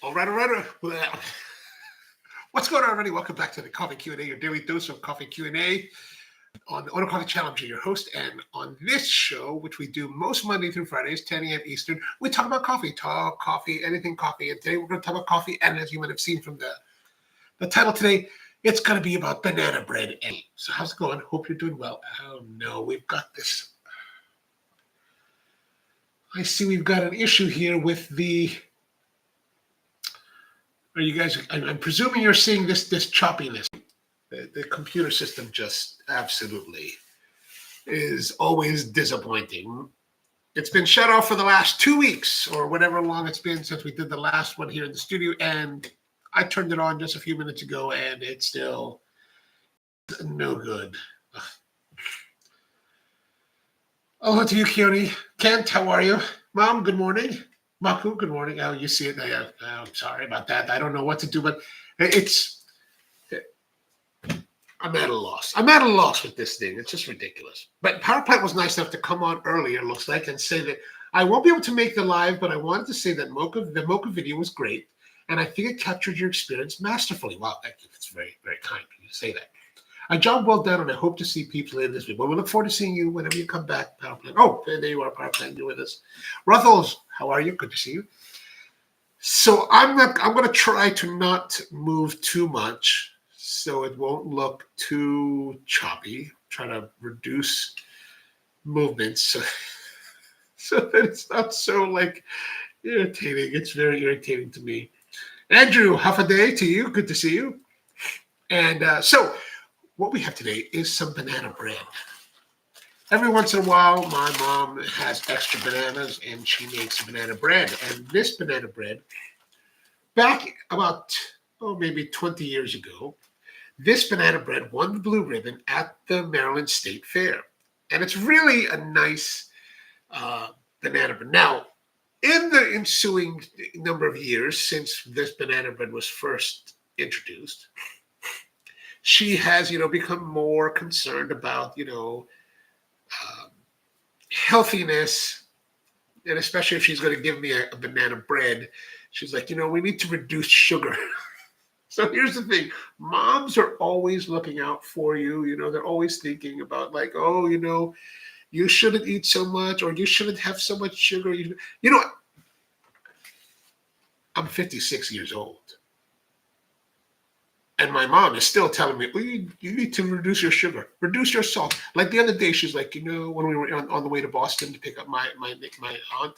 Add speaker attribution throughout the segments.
Speaker 1: All right. Well, what's going on, everybody? Welcome back to the Coffee Q&A, your daily dose of coffee Q&A on the OnoCoffee channel. I'm your host, and on this show, which we do most Monday through Fridays, 10 a.m. Eastern, we talk about coffee, anything coffee. And today we're going to talk about coffee, and as you might have seen from the title today, it's going to be about banana bread. So how's it going? Hope you're doing well. Oh, no, we've got this. I see we've got an issue here with the... Are you guys? I'm presuming you're seeing this choppiness. The computer system just absolutely is always disappointing. It's been shut off for the last 2 weeks or whatever long it's been since we did the last one here in the studio, and I turned it on just a few minutes ago, and it's still no good. Oh, to you, Keone. Kent, how are you? Mom, good morning. Maku, good morning. Oh, you see it. I'm sorry about that. I don't know what to do, but I'm at a loss. I'm at a loss with this thing. It's just ridiculous. But Power Plant was nice enough to come on earlier, looks like, and say that I won't be able to make the live, but I wanted to say that the Mocha video was great, and I think it captured your experience masterfully. Wow, thank you. It's very, very kind of you to say that. A job well done, and I hope to see people in this week. Well, we look forward to seeing you whenever you come back, Power Plant. Oh, there you are, Power Plant. You're with us. Ruffles, how are you? Good to see you. So I'm going to try to not move too much so it won't look too choppy. Try to reduce movements so that it's not so irritating. It's very irritating to me. Andrew, half a day to you. Good to see you. And so what we have today is some banana bread. Every once in a while, my mom has extra bananas and she makes banana bread. And this banana bread, back about, maybe 20 years ago, this banana bread won the blue ribbon at the Maryland State Fair. And it's really a nice banana bread. Now, in the ensuing number of years since this banana bread was first introduced, she has, become more concerned about, healthiness. And especially if she's going to give me a banana bread, she's like, we need to reduce sugar. So here's the thing. Moms are always looking out for you. They're always thinking about you shouldn't eat so much, or you shouldn't have so much sugar. I'm 56 years old. And my mom is still telling me, you need to reduce your sugar, reduce your salt. Like the other day, she's like, when we were on the way to Boston to pick up my aunt,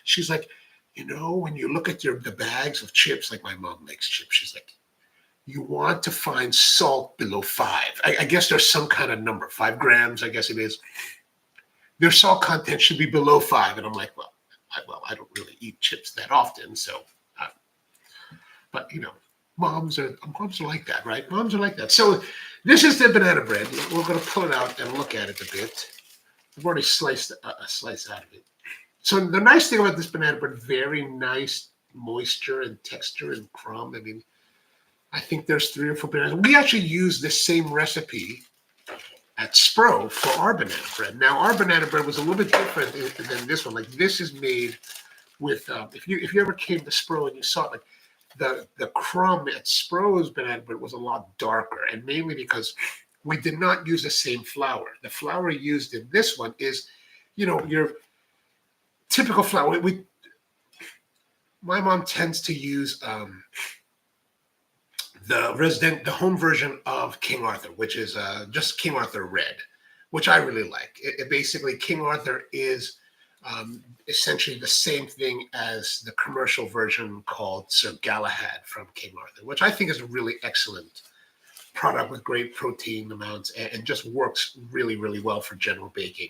Speaker 1: she's like, when you look at the bags of chips, like my mom makes chips, she's like, you want to find salt below 5. I guess there's some kind of number, 5 grams, I guess it is. Their salt content should be below 5. And I'm like, well, I don't really eat chips that often. So, but moms are like that, right? Moms are like that. So this is the banana bread. We're going to pull it out and look at it a bit. I've already sliced a slice out of it. So the nice thing about this banana bread, very nice moisture and texture and crumb. I mean, I think there's 3 or 4 bananas. We actually use this same recipe at Spro for our banana bread. Now, our banana bread was a little bit different than this one. Like, this is made with, if you ever came to Spro and you saw it, like, the crumb at Spro's banana bread was a lot darker, and mainly because we did not use the same flour. The flour used in this one is, your typical flour. My mom tends to use the home version of King Arthur, which is just King Arthur Red, which I really like. It basically, King Arthur is essentially the same thing as the commercial version called Sir Galahad from King Arthur, which I think is a really excellent product with great protein amounts and just works really, really well for general baking.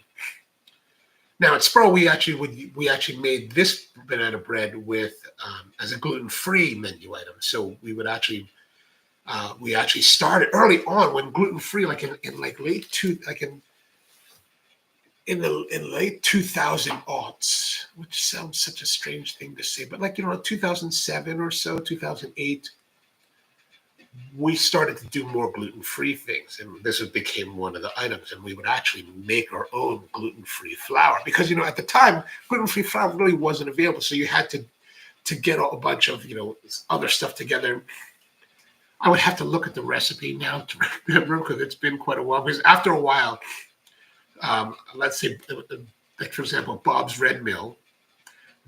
Speaker 1: Now at Spro, we actually made this banana bread with as a gluten-free menu item. So we would actually we started early on when gluten-free, like in late 2000 aughts, which sounds such a strange thing to say, but 2007 or so, 2008, we started to do more gluten-free things, and this became one of the items, and we would actually make our own gluten-free flour because, at the time, gluten-free flour really wasn't available, so you had to to get a bunch of, other stuff together. I would have to look at the recipe now to remember because it's been quite a while. Because after a while, let's say, like for example, Bob's Red Mill,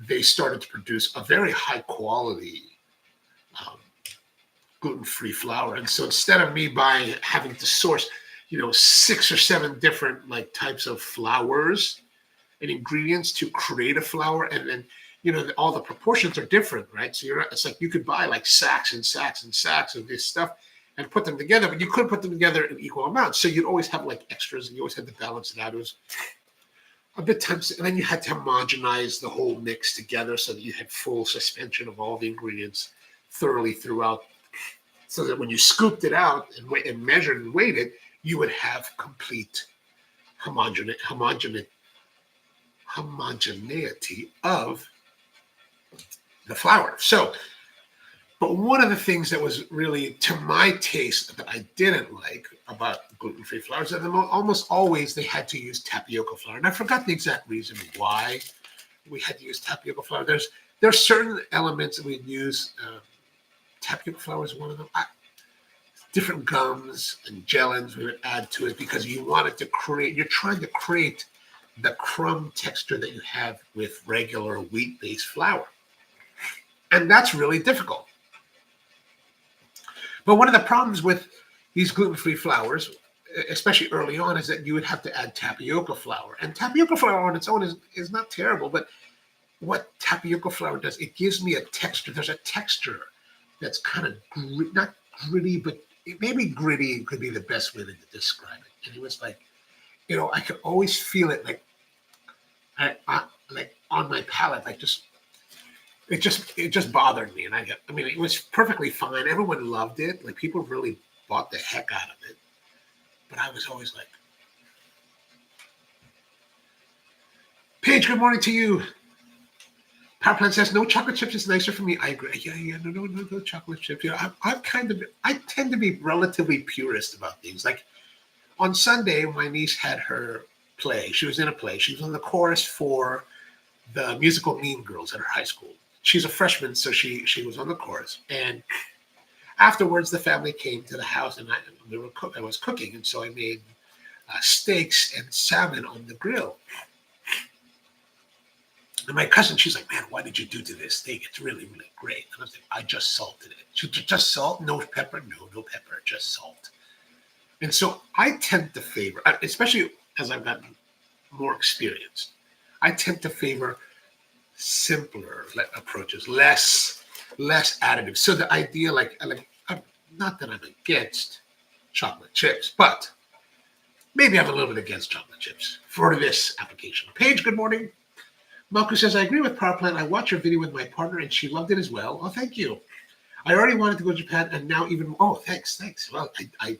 Speaker 1: they started to produce a very high quality gluten-free flour. And so instead of me having to source, 6 or 7 different like types of flours and ingredients to create a flour, and then all the proportions are different, right? So it's like you could buy like sacks and sacks and sacks of this stuff and put them together, but you couldn't put them together in equal amounts. So you'd always have like extras, and you always had to balance it out. It was a bit times, and then you had to homogenize the whole mix together so that you had full suspension of all the ingredients thoroughly throughout, so that when you scooped it out and measured and weighed it, you would have complete homogeneity of the flour. So, but one of the things that was really to my taste that I didn't like about gluten-free flours is that almost always they had to use tapioca flour. And I forgot the exact reason why we had to use tapioca flour. There's certain elements that we'd use. Tapioca flour is one of them. Different gums and gelatin we would add to it because you're trying to create the crumb texture that you have with regular wheat-based flour. And that's really difficult. But one of the problems with these gluten-free flours, especially early on, is that you would have to add tapioca flour. And tapioca flour on its own is not terrible, but what tapioca flour does, it gives me a texture. There's a texture that's kind of not gritty, but maybe gritty could be the best way to describe it. And it was like, I could always feel it like on my palate, like it just bothered me. And it was perfectly fine. Everyone loved it. Like people really bought the heck out of it. But I was always like, Paige, good morning to you. Power Plant says, no chocolate chips is nicer for me. I agree. Yeah, no chocolate chips. I tend to be relatively purist about things. Like on Sunday, my niece had her play. She was in a play. She was on the chorus for the musical Mean Girls at her high school. She's a freshman, so she was on the chorus. And afterwards, the family came to the house, and I was cooking, and so I made steaks and salmon on the grill. And my cousin, she's like, man, why did you do to this steak? It's really, really great. And I was like, I just salted it. She said, just salt? No pepper? No pepper, just salt. And so I tend to favor, especially as I've gotten more experienced, I tend to favor simpler approaches, less additives. So the idea, not that I'm against chocolate chips, but maybe I'm a little bit against chocolate chips for this application. Paige, good morning. Malcolm says, I agree with Power Plant. I watched your video with my partner and she loved it as well. Oh, thank you. I already wanted to go to Japan and now even, thanks. Well, I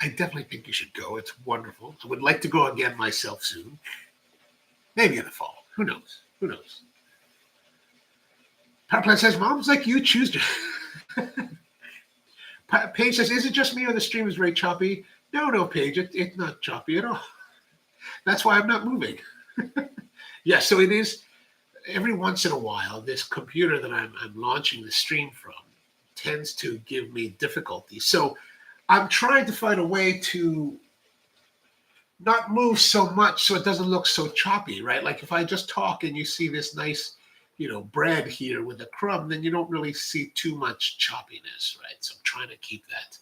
Speaker 1: definitely think you should go. It's wonderful. I would like to go again myself soon. Maybe in the fall. Who knows? Power Plant says, Mom's like you, choose. Paige says, is it just me or the stream is very choppy? No, Paige, it's not choppy at all. That's why I'm not moving. Yeah, so it is every once in a while, this computer that I'm launching the stream from tends to give me difficulty. So I'm trying to find a way to not move so much so it doesn't look so choppy, right? Like if I just talk and you see this nice, bread here with a crumb, then you don't really see too much choppiness, right? So I'm trying to keep that.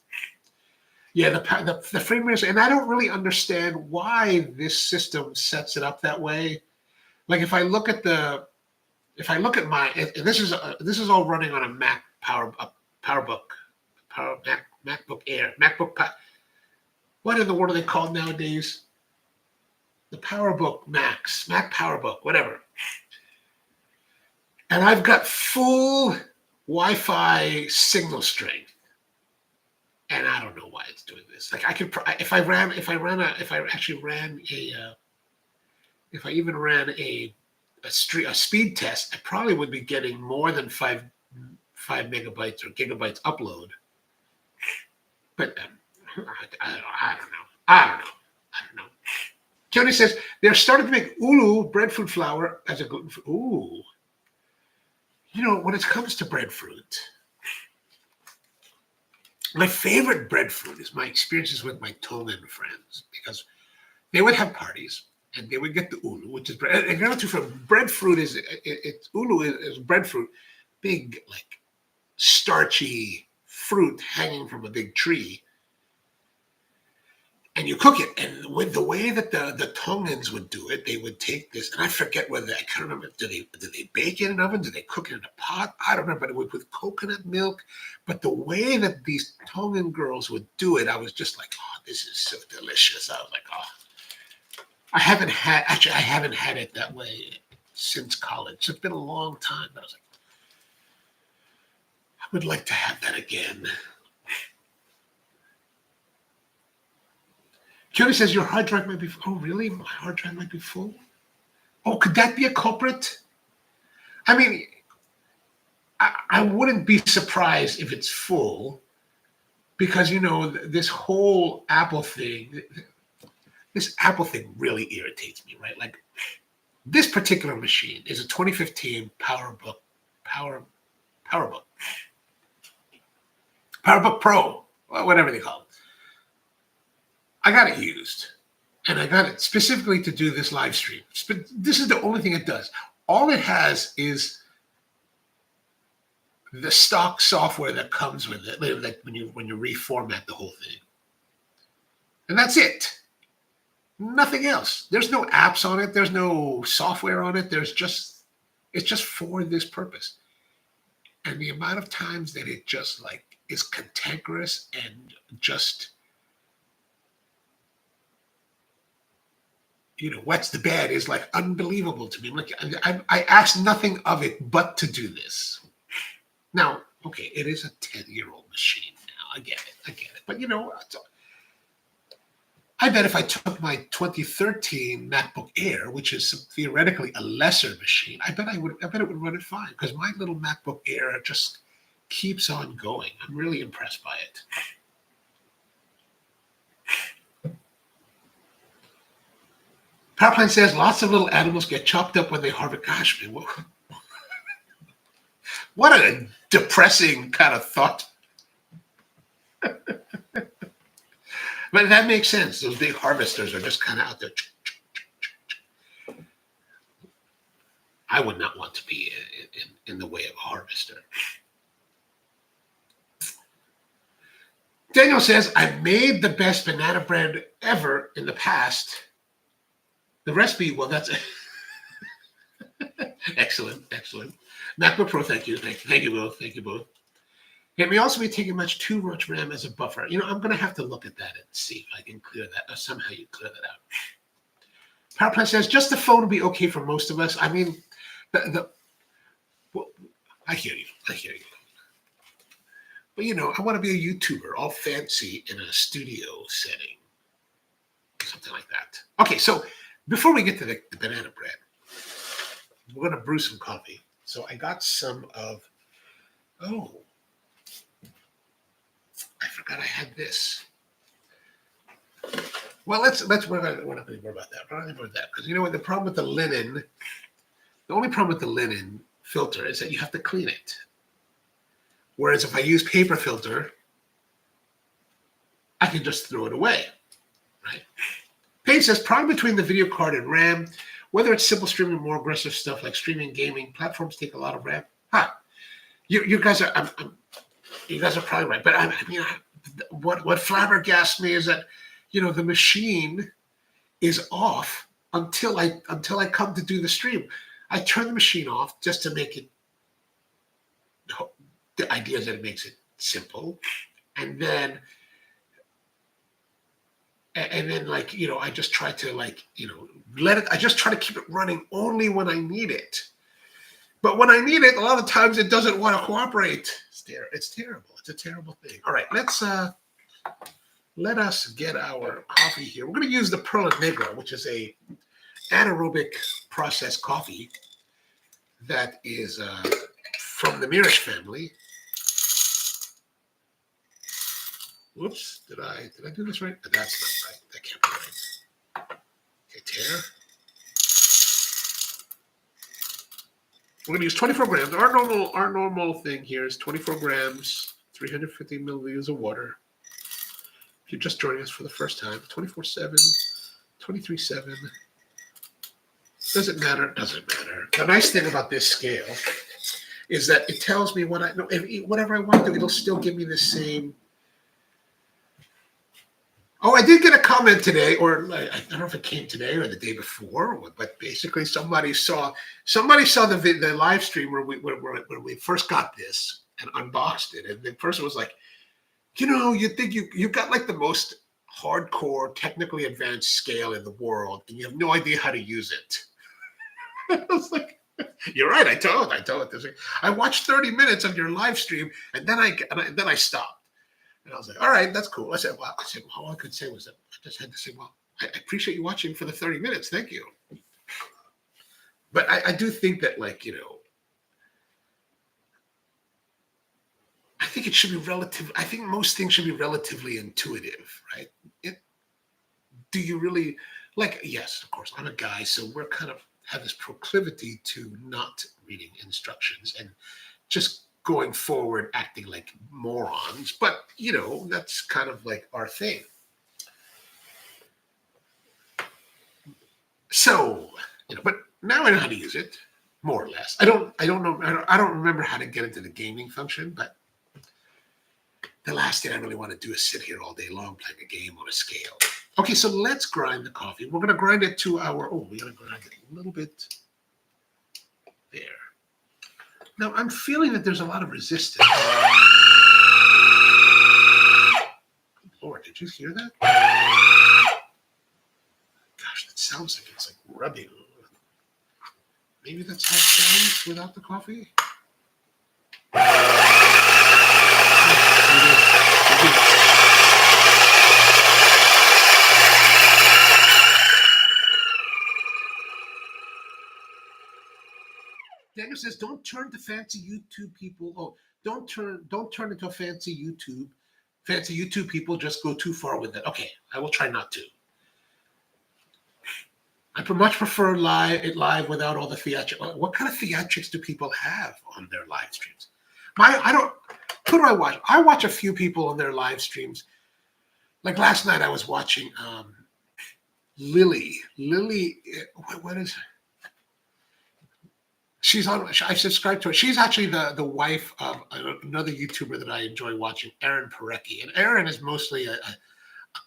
Speaker 1: Yeah, the frame rate, and I don't really understand why this system sets it up that way. Like if I look at my, and this is all running on a Mac MacBook Air, what in the world are they called nowadays? The PowerBook Max, Mac PowerBook, whatever. And I've got full Wi-Fi signal strength, and I don't know why it's doing this. Like I could, if I even ran a speed test, I probably would be getting more than 5 megabytes or gigabytes upload. But I don't know. Tony says they're starting to make ulu breadfruit flour as a gluten-free. Ooh, when it comes to breadfruit, my favorite breadfruit is my experiences with my Tongan friends, because they would have parties and they would get the ulu, which is bread. And remember too, from breadfruit ulu is breadfruit, big like starchy fruit hanging from a big tree, and you cook it. And with the way that the Tongans would do it, they would take this, and I forget whether, I can't remember. Do they bake it in an oven? Do they cook it in a pot? I don't remember. But it was with coconut milk. But the way that these Tongan girls would do it, I was just like, oh, this is so delicious. I was like, oh, I haven't had it that way since college. It's been a long time. But I was like, I would like to have that again. Jody says your hard drive might be full. Oh, really? My hard drive might be full? Oh, could that be a culprit? I mean, I wouldn't be surprised if it's full, because, this whole Apple thing, really irritates me, right? Like, this particular machine is a 2015 PowerBook Pro, whatever they call it. I got it used, and I got it specifically to do this live stream. But this is the only thing it does. All it has is the stock software that comes with it, like when you reformat the whole thing, and that's it. Nothing else. There's no apps on it. There's no software on it. It's just for this purpose. And the amount of times that it just like is cantankerous and just, what's the bad is like unbelievable to me. I'm like, I asked nothing of it but to do this. Now, okay, it is a 10-year-old machine now. I get it. But I bet if I took my 2013 MacBook Air, which is theoretically a lesser machine, I bet it would run it fine, because my little MacBook Air just keeps on going. I'm really impressed by it. Powerplant says lots of little animals get chopped up when they harvest. Gosh, man, what a depressing kind of thought. But that makes sense. Those big harvesters are just kind of out there. I would not want to be in the way of a harvester. Daniel says, I made the best banana bread ever in the past. The recipe, well, that's excellent. MacBook Pro, thank you both. It may also be taking too much RAM as a buffer. I'm going to have to look at that and see if I can clear that, or somehow you clear that out. PowerPlant says, just the phone will be okay for most of us. I mean, well, I hear you. But, I want to be a YouTuber, all fancy in a studio setting. Something like that. Okay, so before we get to the banana bread, we're going to brew some coffee. So I got some of, I forgot I had this. Well, we're not going to worry about that. We're not going to worry about that, because the problem with the only problem with the linen filter is that you have to clean it. Whereas if I use paper filter, I can just throw it away, right? Paige says, problem between the video card and RAM, whether it's simple streaming or more aggressive stuff like streaming, gaming, platforms take a lot of RAM. You guys are probably right. But I mean, what flabbergasts me is that, the machine is off until I come to do the stream. I turn the machine off just to make it, the idea is that it makes it simple. And then like, I just try to like, I just try to keep it running only when I need it. But when I need it, a lot of times it doesn't want to cooperate. It's terrible. It's a terrible thing. All right, let us get our coffee here. We're going to use the Perla Negra, which is a anaerobic process coffee that is from the Mirish family. Whoops, did I do this right? That's not right. That can't be right. Okay, tear. We're going to use 24 grams. Our normal thing here is 24 grams, 350 milliliters of water. If you're just joining us for the first time, 24/7, 23/7. Doesn't matter. Doesn't matter. The nice thing about this scale is that it tells me what I know. Whatever I want to do, it'll still give me the same. Oh, I did get a comment today, or I don't know if it came today or the day before, but basically somebody saw the live stream where we first got this and unboxed it, and the person was like, you think you got like the most hardcore, technically advanced scale in the world, and you have no idea how to use it. I was like, you're right. I told it. I watched 30 minutes of your live stream, and then I stopped. And I was like, all right, that's cool. I said, all I could say was that I just had to say, well, I appreciate you watching for the 30 minutes. Thank you. But I do think that, like, I think it should be relative. I think most things should be relatively intuitive, right? Do you really, like, yes, of course, I'm a guy, so we're kind of have this proclivity to not reading instructions and just going forward acting like morons, but that's kind of like our thing. So but now I know how to use it, more or less. I don't remember how to get into the gaming function, but the last thing I really want to do is sit here all day long playing a game on a scale. Okay, so let's grind the coffee. We're going to grind it to we're going to grind it a little bit there. Now, I'm feeling that there's a lot of resistance. Lord, did you hear that? Gosh, that sounds like it's like rubbing. Maybe that's how it sounds without the coffee? Daniel says, "Don't turn to fancy YouTube people. Oh, don't turn into a fancy YouTube people. Just go too far with it." Okay, I will try not to. I much prefer live without all the theatrics. What kind of theatrics do people have on their live streams? Who do I watch? I watch a few people on their live streams. Like last night, I was watching Lily. What is her? She's on. I subscribe to her. She's actually the wife of another YouTuber that I enjoy watching, Aaron Parecki. And Aaron is mostly a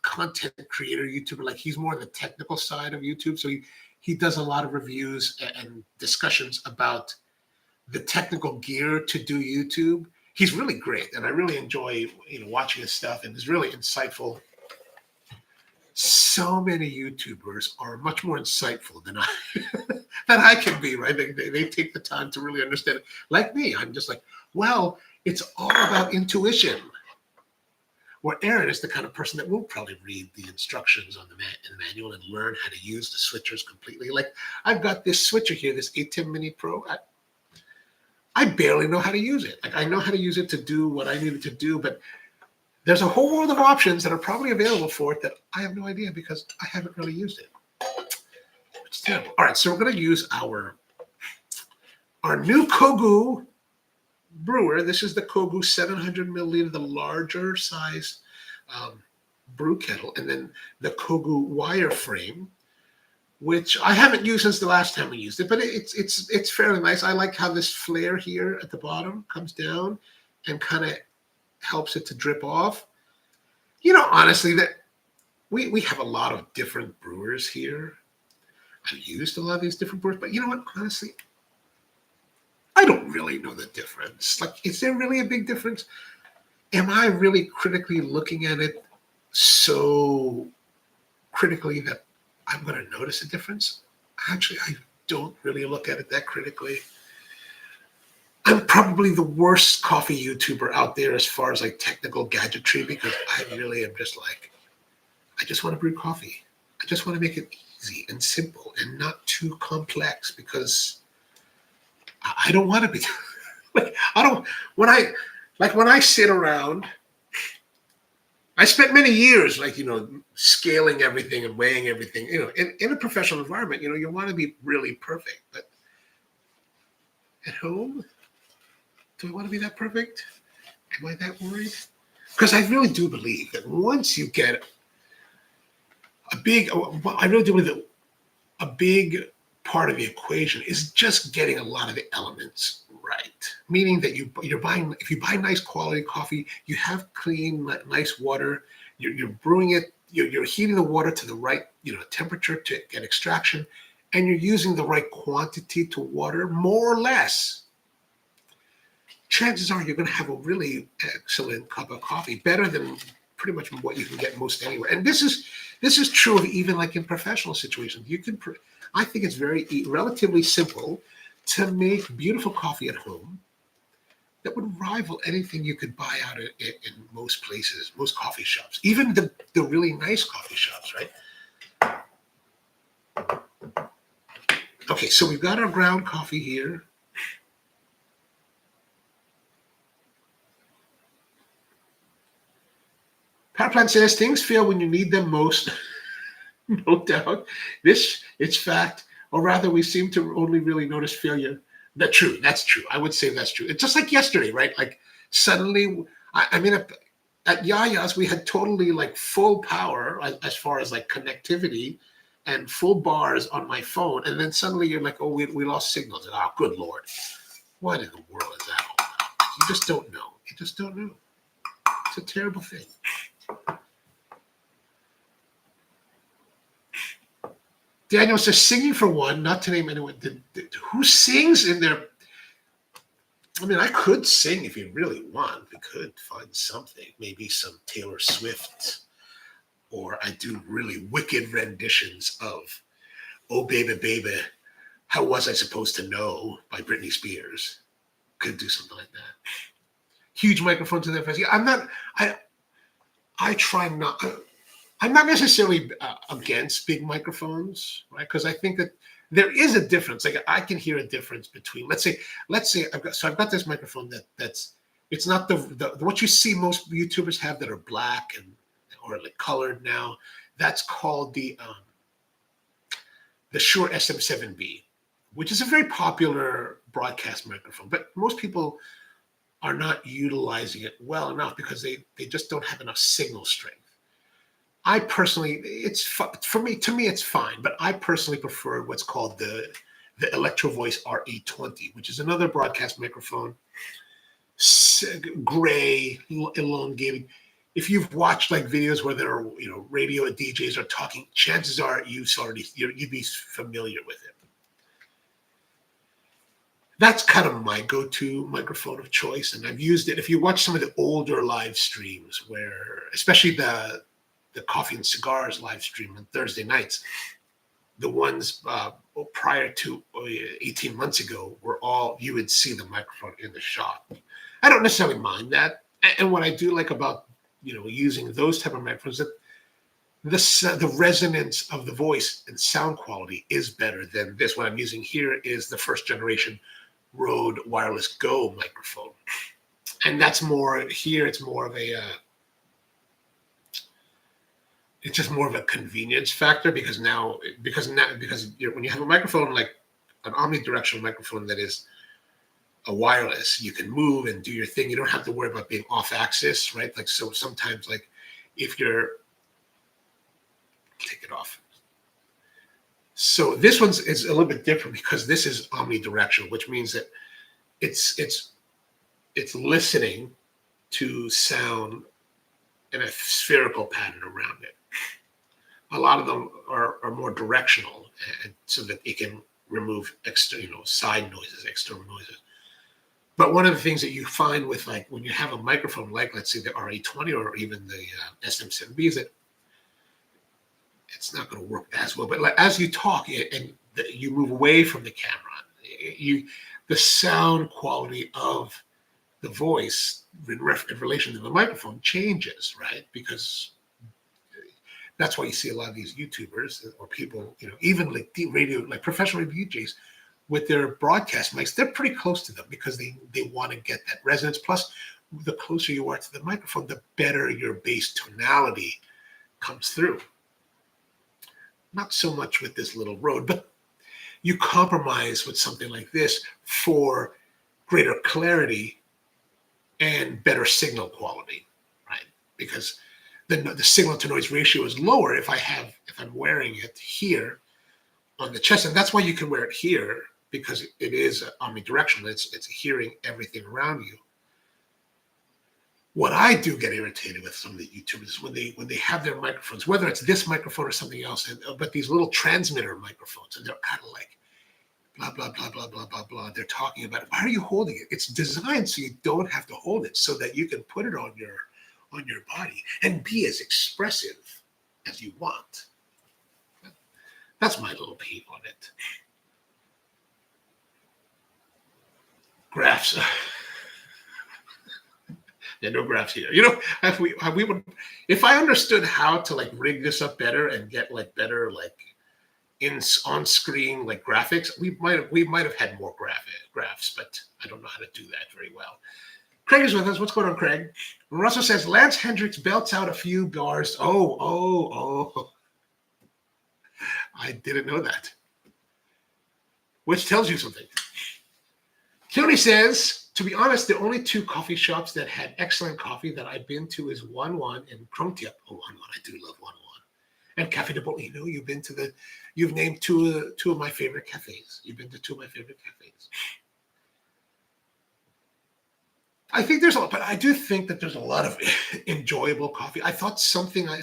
Speaker 1: content creator YouTuber. Like, he's more the technical side of YouTube. So he does a lot of reviews and discussions about the technical gear to do YouTube. He's really great, and I really enjoy watching his stuff. And it's really insightful. So many YouTubers are much more insightful than I can be, right? They take the time to really understand it. Like me, I'm just like, well, it's all about intuition. Where Aaron is the kind of person that will probably read the instructions on the manual and learn how to use the switchers completely. Like, I've got this switcher here, this ATEM Mini Pro. I barely know how to use it. Like, I know how to use it to do what I needed to do, but there's a whole world of options that are probably available for it that I have no idea because I haven't really used it. It's terrible. All right, so we're going to use our new Kogu brewer. This is the Kogu 700 milliliter, the larger size brew kettle, and then the Kogu wireframe, which I haven't used since the last time we used it, but it's fairly nice. I like how this flare here at the bottom comes down and kind of helps it to drip off. Honestly, that we have a lot of different brewers here. I've used a lot of these different brewers, but you know what? Honestly, I don't really know the difference. Like, is there really a big difference? Am I really critically looking at it so critically that I'm going to notice a difference? Actually, I don't really look at it that critically. I'm probably the worst coffee YouTuber out there as far as like technical gadgetry, because I really am just like, I just want to brew coffee. I just want to make it easy and simple and not too complex, because I don't want to be like, when I sit around, I spent many years scaling everything and weighing everything, in a professional environment, you want to be really perfect, but at home? Do I want to be that perfect? Am I that worried? Because I really do believe that once you get I really do believe that a big part of the equation is just getting a lot of the elements right. Meaning that if you buy nice quality coffee, you have clean, nice water, you're brewing it, you're heating the water to the right, temperature to get extraction, and you're using the right quantity to water, more or less. Chances are you're going to have a really excellent cup of coffee, better than pretty much what you can get most anywhere. And this is true of even like in professional situations. I think it's relatively simple to make beautiful coffee at home that would rival anything you could buy out in most places, most coffee shops, even the really nice coffee shops, right? Okay, so we've got our ground coffee here. Power plant says things fail when you need them most. No doubt. It's fact, or rather, we seem to only really notice failure. That's true. I would say that's true. It's just like yesterday, right? Like suddenly, I mean, at Yaya's, we had totally like full power as far as like connectivity and full bars on my phone. And then suddenly you're like, oh, we lost signals. And, oh, good Lord. What in the world is that all about? You just don't know. It's a terrible thing. Daniel says, singing for one, not to name anyone. Who sings in their... I mean, I could sing if you really want. We could find something. Maybe some Taylor Swift. Or I do really wicked renditions of Oh Baby Baby, How Was I Supposed to Know by Britney Spears. Could do something like that. Huge microphones in their face. I try not... I'm not necessarily against big microphones, right? Because I think that there is a difference. Like I can hear a difference between, let's say I've got this microphone that's it's not the what you see most YouTubers have that are black or like colored now. That's called the Shure SM7B, which is a very popular broadcast microphone, but most people are not utilizing it well enough because they just don't have enough signal strength. I personally, to me, it's fine, but I personally prefer what's called the Electro Voice RE20, which is another broadcast microphone, gray, elongated. If you've watched like videos where there are, radio DJs are talking, chances are you'd be familiar with it. That's kind of my go-to microphone of choice, and I've used it. If you watch some of the older live streams, where especially the Coffee and Cigars live stream on Thursday nights, the ones prior to 18 months ago were all, you would see the microphone in the shop. I don't necessarily mind that. And what I do like about, using those type of microphones, that the resonance of the voice and sound quality is better than this. What I'm using here is the first generation Rode Wireless Go microphone. And that's more, here it's more of a, it's just more of a convenience factor because when you have a microphone like an omnidirectional microphone that is a wireless, you can move and do your thing. You don't have to worry about being off axis, right? Like, so sometimes like if you're, take it off. So this one's is a little bit different because this is omnidirectional, which means that it's listening to sound in a spherical pattern around it. A lot of them are more directional, and so that it can remove side noises, external noises. But one of the things that you find with like when you have a microphone, like let's say the RE20 or even the SM7B, is that it's not going to work as well. But like, as you talk and you move away from the camera, the sound quality of the voice in relation to the microphone changes, right? Because that's why you see a lot of these YouTubers or people, even like the radio, like professional DJs with their broadcast mics, they're pretty close to them because they want to get that resonance. Plus, the closer you are to the microphone, the better your bass tonality comes through. Not so much with this little Rode, but you compromise with something like this for greater clarity and better signal quality, right? Because the signal to noise ratio is lower if I'm wearing it here on the chest, and that's why you can wear it here, because it is omnidirectional. It's hearing everything around you. What I do get irritated with some of the YouTubers is when they have their microphones, whether it's this microphone or something else, but these little transmitter microphones, and they're kind of like blah blah blah blah blah blah blah. They're talking about it. Why are you holding it? It's designed so you don't have to hold it, so that you can put it on your body and be as expressive as you want. That's my little peep on it. Graphs. Yeah, no graphs here. You know, if I understood how to like rig this up better and get like better like on screen like graphics, we might have had more graphs, but I don't know how to do that very well. Craig is with us. What's going on, Craig? Russell says Lance Hendricks belts out a few bars. Oh. I didn't know that. Which tells you something. Tony says, to be honest, the only two coffee shops that had excellent coffee that I've been to is 1-1 and Krongtiep. Oh, 1-1. I do love 1-1. And Cafe de Bolton. You know, you've named two of my favorite cafes. You've been to two of my favorite cafes. I think but I do think that there's a lot of enjoyable coffee. I thought something I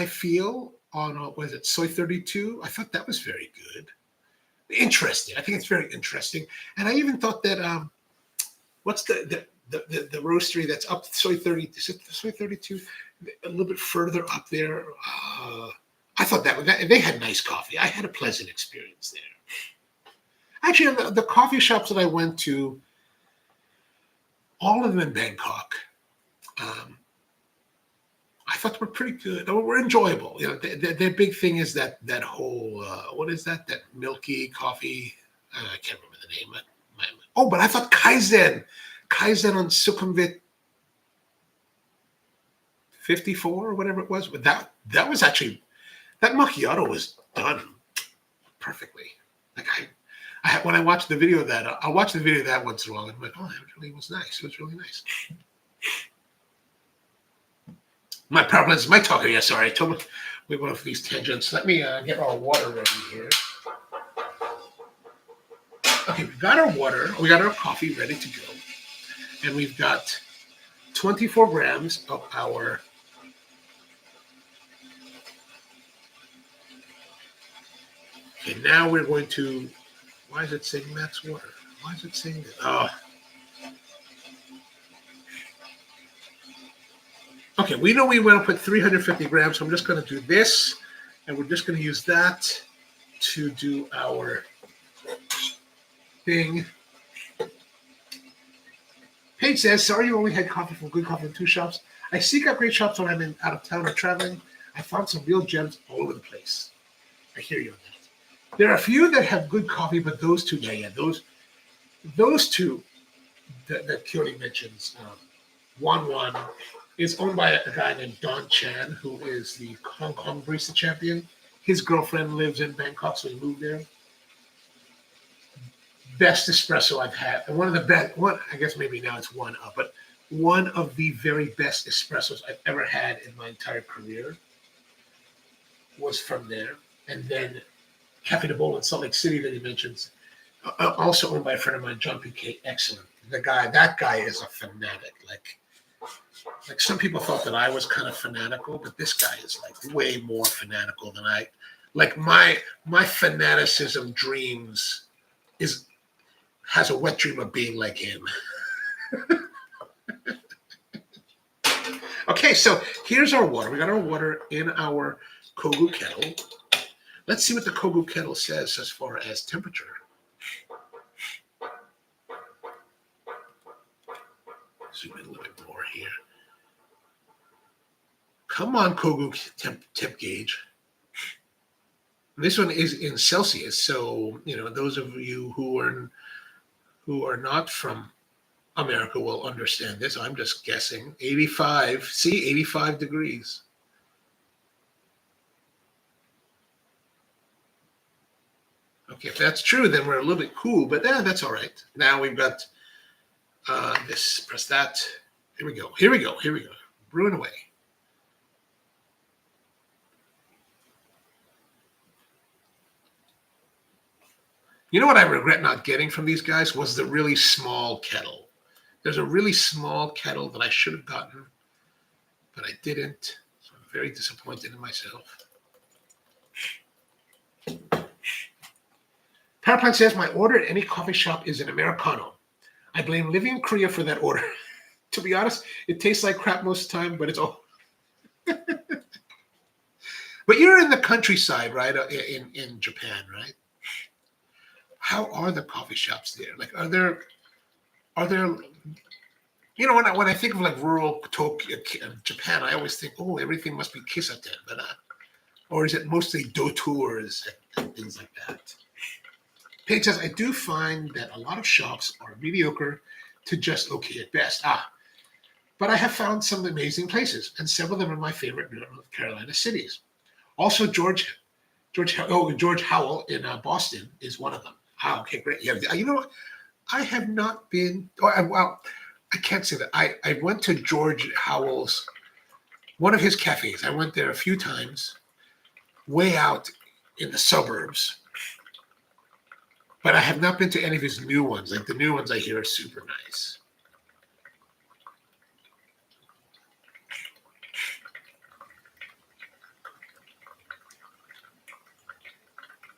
Speaker 1: feel on, what is it, Soy 32? I thought that was very good. Interesting. I think it's very interesting. And I even thought that, what's the roastery that's up Soy 30? Is it Soy 32? A little bit further up there. I thought that they had nice coffee. I had a pleasant experience there. Actually, the coffee shops that I went to, all of them in Bangkok, I thought they were pretty good. They were enjoyable. You know, their big thing is that whole what is that milky coffee? I can't remember the name. But I thought Kaizen on Sukhumvit 54 or whatever it was. But that was actually, that macchiato was done perfectly. Like when I watched the video of that, I'll watch the video of that once in a while. And I'm like, oh, that really was nice. It was really nice. My problem is my talker. Yeah, sorry. I told me we went off these tangents. Let me get our water ready here. Okay, we got our water. We got our coffee ready to go. And we've got 24 grams of our okay, now we're going to, why is it saying max water? Why is it saying that? Oh. Okay, we know we want to put 350 grams, so I'm just going to do this, and we're just going to use that to do our thing. Paige says, sorry you only had coffee from good coffee in 2 shops. I seek out great shops when I'm out of town or traveling. I found some real gems all over the place. I hear you on that. There are a few that have good coffee, but those two, those two that Keone mentions, 1-1, is owned by a guy named Don Chan, who is the Hong Kong barista champion. His girlfriend lives in Bangkok, so he moved there. Best espresso I've had, and one of the best. I guess maybe now it's one up, but one of the very best espressos I've ever had in my entire career was from there. And then Cafe de Bolton in Salt Lake City that he mentions, also owned by a friend of mine, John P.K. Excellent. That guy is a fanatic. Like some people thought that I was kind of fanatical, but this guy is like way more fanatical than I. Like my fanaticism has a wet dream of being like him. Okay, so here's our water. We got our water in our Kogu kettle. Let's see what the Kogu kettle says as far as temperature. Zoom in a little bit more here. Come on, Kogu temp gauge. This one is in Celsius, so those of you who are not from America will understand this. I'm just guessing. 85. See, 85 degrees. Okay, if that's true, then we're a little bit cool, but yeah, that's all right. Now we've got this, press that. Here we go. Here we go. Here we go. Brewing away. You know what I regret not getting from these guys was the really small kettle. There's a really small kettle that I should have gotten, but I didn't. So I'm very disappointed in myself. PowerPlant says my order at any coffee shop is an Americano. I blame living in Korea for that order. To be honest, it tastes like crap most of the time, but it's all. But you're in the countryside, right? In Japan, right? How are the coffee shops there? Like, are there? You know, when I think of like rural Tokyo, Japan, I always think, oh, everything must be kisaten, but or is it mostly dotours and things like that? Paige says, I do find that a lot of shops are mediocre to just okay at best. But I have found some amazing places, and several of them are my favorite North Carolina cities. Also, George Howell in Boston is one of them. Oh, okay, great. Yeah, you know what? I have not been. Well, I can't say that. I went to George Howell's, one of his cafes. I went there a few times, way out in the suburbs. But I have not been to any of his new ones. Like the new ones I hear are super nice.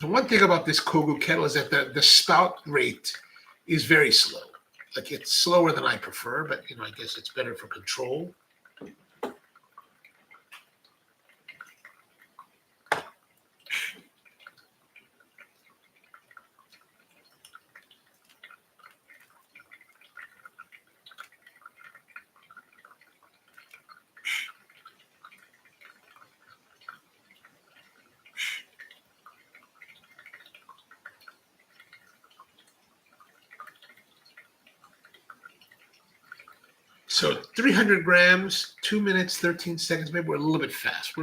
Speaker 1: The one thing about this Kogu kettle is that the spout rate is very slow. Like it's slower than I prefer, but I guess it's better for control. So 300 grams, 2 minutes, 13 seconds. Maybe we're a little bit fast.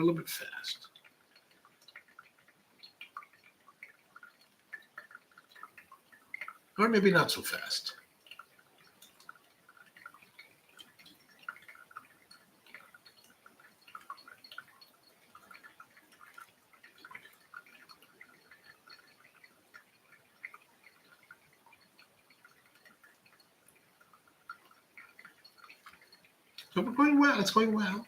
Speaker 1: Or maybe not so fast. So we're going well. It's going well.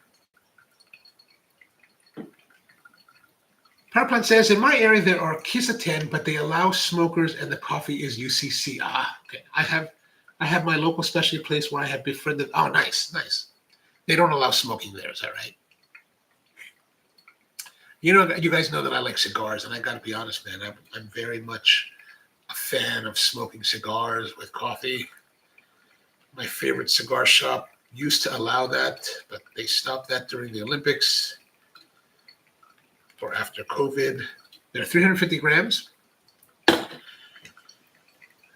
Speaker 1: Power Plant says, in my area there are Kisaten, but they allow smokers and the coffee is UCC. Okay. I have my local specialty place where I have befriended. Oh, nice. They don't allow smoking there. Is that right? You guys know that I like cigars, and I got to be honest, man. I'm very much a fan of smoking cigars with coffee. My favorite cigar shop used to allow that, but they stopped that during the Olympics or after COVID. They're 350 grams.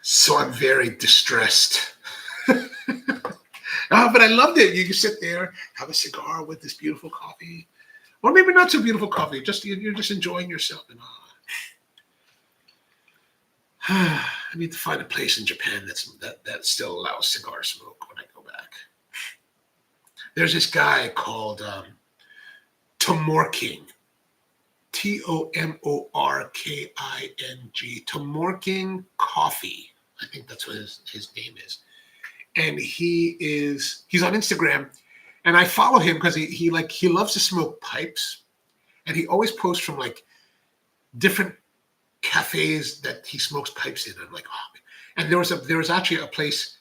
Speaker 1: So I'm very distressed. But I loved it. You can sit there, have a cigar with this beautiful coffee. Or maybe not so beautiful coffee. You're just enjoying yourself. And I need to find a place in Japan that still allows cigar smoke when I go back. There's this guy called Tomorking. Tomorking. Tomorking Coffee. I think that's what his name is. And he's on Instagram, and I follow him because he loves to smoke pipes, and he always posts from like different cafes that he smokes pipes in. I'm like, oh. And there was actually a place